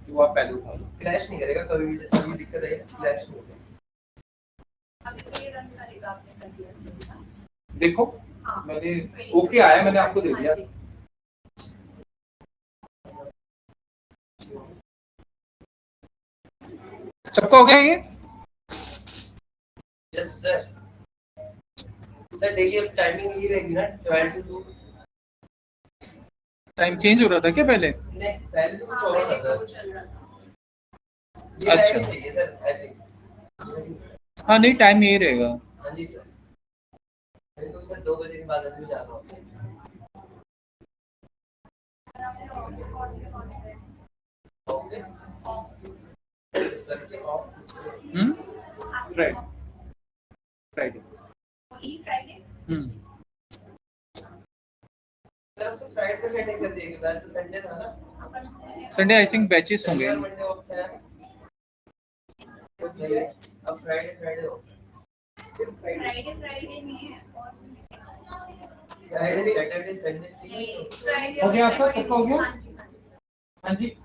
कि वो आप पहले उठा लो। क्लैश नहीं करेगा कभी भी, जैसे ये दिक्कत है क्लैश नहीं होगा। अभी तो ये रन करेगा, आपने कर दिया इसमें। देखो हाँ, मैंने 27 ओके आया, मैंने आपको दे दिया। हाँ जी। सबका हो गया ये? Yes sir. सर डेली अब टाइमिंग यही रहेगी ना 12 to 2? टाइम चेंज हो रहा था क्या पहले? नहीं पहले तो कुछ हाँ, और पहले था तो सर। चल रहा था। ये अच्छा। टाइम चाहिए सर आई थिंक। हाँ नहीं, टाइम यही रहेगा। हाँ जी सर। मेरे को सर 2 बजे के बाद अभी जाना होगा। और आपके ऑफिस कौन से है? ऑफिस सर के off Friday. Friday. Only Friday? Sir हमसे फ्राइडे कर दिए बाद तो संडे था ना। अपन Sunday I think batches Sunday होंगे। और मंडे ऑफ है। तो सही है। अब फ्राइडे ऑफ है। सिर्फ फ्राइडे नहीं है और फ्राइडे सैटरडे संडे 3 फ्राइडे हो गया और आपका? सैटरडे। सबका हो गया? हाँ जी, हाँ जी। हाँ जी,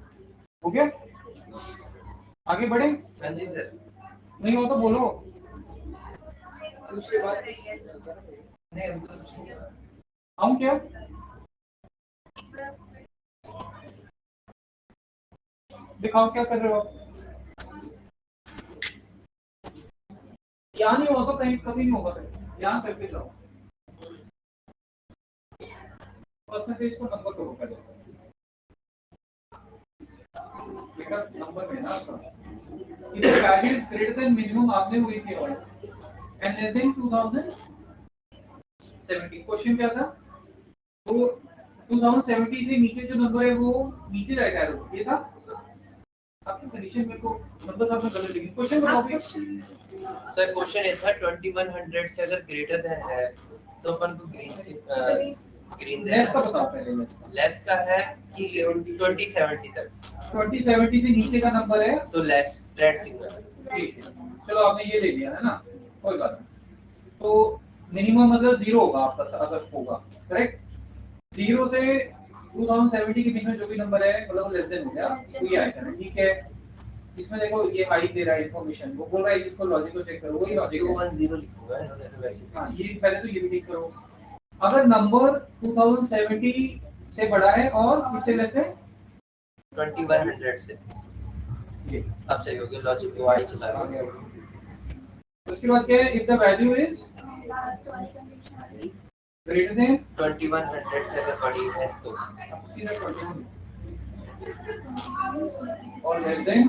हो गया? आगे बढ़े? हाँ जी सर। नहीं हो तो बोलो। उसके बाद नहीं हम तो हम क्या? दिखाओ क्या कर रहे हो आप? यहाँ नहीं हुआ तो कहीं कभी नहीं होगा। यहाँ करके जाओ। परसेंटेज को नंबर करो पहले। बेटा नंबर है ना आपका। If the value is greater than minimum आपने वही किया और and less than 2070 क्वेश्चन क्या था? तो 2070 से नीचे जो नंबर है वो नीचे जाएगा एरो, ये था आपकी कंडीशन। मेरे को नंबर आपने गलत लिखी। क्वेश्चन बताओ भी। सर क्वेश्चन ये था 2100 से अगर ग्रेटर देन है तो अपन को ग्रीन लेस का देना। बताओ पहले। लेस का लेस का है कि 2070 तक 2070 से नीचे का नंबर है तो लेस रेड सिग्नल। ठीक है। चलो आपने ये ले लिया है ना, कोई बात नहीं। तो मिनिमम मतलब 0 होगा आपका अगर होगा, करेक्ट। 0 से 2070 के बीच में जो भी नंबर है मतलब लेस देन हो गया तो ये आएगा ना, ठीक है। इसमें देखो ये आई दे रहा है इंफॉर्मेशन, वो बोल रहा है इसको लॉजिक को चेक करो, वही लॉजिक है। 210 लिखूंगा इन्होंने तो वैसे। हाँ ये पहले तो ये भी ठीक करो। अगर नंबर 2070 से बड़ा है और इससे लेस है 2100 से ये अब सही हो गया लॉजिक को आई चला आ गया। गया। उसके बाद क्या है, if the value is last वाली कंडीशन आ गई। ग्रेटर देन 2100 से अगर बड़ी है तो सीधा 21 और लेस देन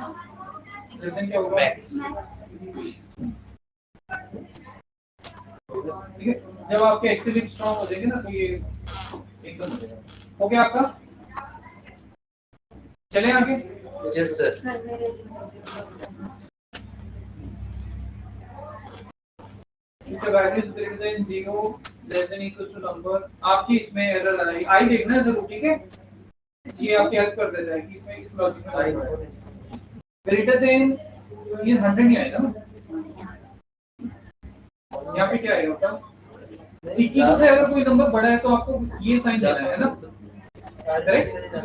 क्या होगा? मैक्स। ठीक है। जब आपके एक्सेल स्ट्रांग हो जाएंगे ना तो ये एकदम हो जाएगा। हो गया आपका? चलें आगे। Yes sir. सर मेरे if the value is greater than 0 less than equal to number आपकी इसमें एरर आ रही है, आई देखना है जरूर, ठीक है। ये आपकी हेल्प कर देता है कि इसमें इस लॉजिक में ग्रेटर देन ये 100 नहीं आएगा ना, यहाँ पे क्या आएगा बताओ? 2100 से अगर कोई नंबर बड़ा है तो आपको ये साइन देना है ना, करेक्ट।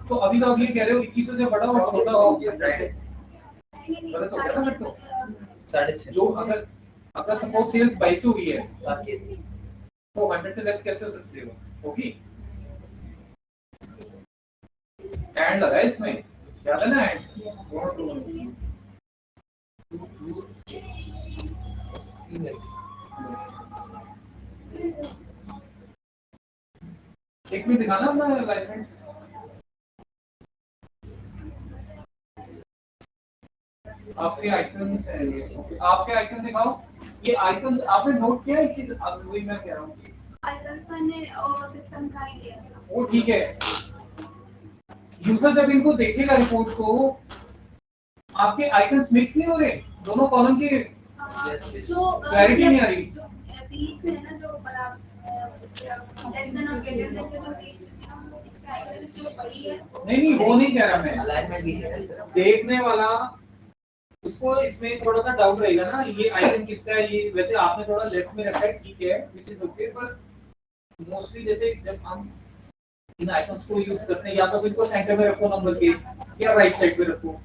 तो अभी तो आप ये कह रहे हो 2100 से बड़ा और छोटा हो गलत हो गया ना। तो 6.5 जो अगर सपोज सेल्स 22 हुई है बाकी तो 100 से लेस कैसे हो सकती है? होगी। एंड लगा है इसमें, याद है ना एंड? एक भी दिखाना अपना अलाइनमेंट। आपके आइकन्स हैं ये, आपके आइकन दिखाओ। ये आइकन्स आपने नोट किया है? चीज अब वही मैं कह रहा हूँ। आइकन्स मैंने सिस्टम का ही लिया था। वो ठीक है। यूजर जब इनको देखेगा रिपोर्ट को, आपके आइकन्स मिक्स नहीं हो रहे दोनों कॉलम के? जो Clarity नहीं आ रही। जो बीच में है ना, जो बड़ा लेस देन और ग्रेटर देन के जो बीच में है ना, वो इसका आइकन जो बड़ी है नहीं वो नहीं कह रहा मैं। अलाइनमेंट भी है सर। देखने वाला उसको इसमें थोड़ा सा डाउट रहेगा ना, ये आइकन किसका है। ये वैसे आपने थोड़ा लेफ्ट में रखा है, ठीक है, व्हिच इज ओके, पर मोस्टली जैसे जब हम इन आइकन्स को यूज करते हैं या तो इनको सेंटर में रखो नंबर के या राइट साइड पे रखो।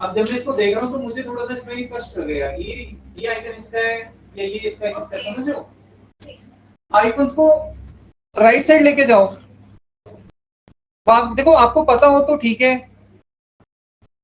अब जब मैं इसको देख रहा हूँ तो मुझे थोड़ा सा इसमें स्पष्ट लगेगा ये आइकन इसका है या ये इसका है, किसका है, समझ रहे हो? आइकन्स को राइट साइड लेके जाओ। देखो आपको पता हो तो ठीक है,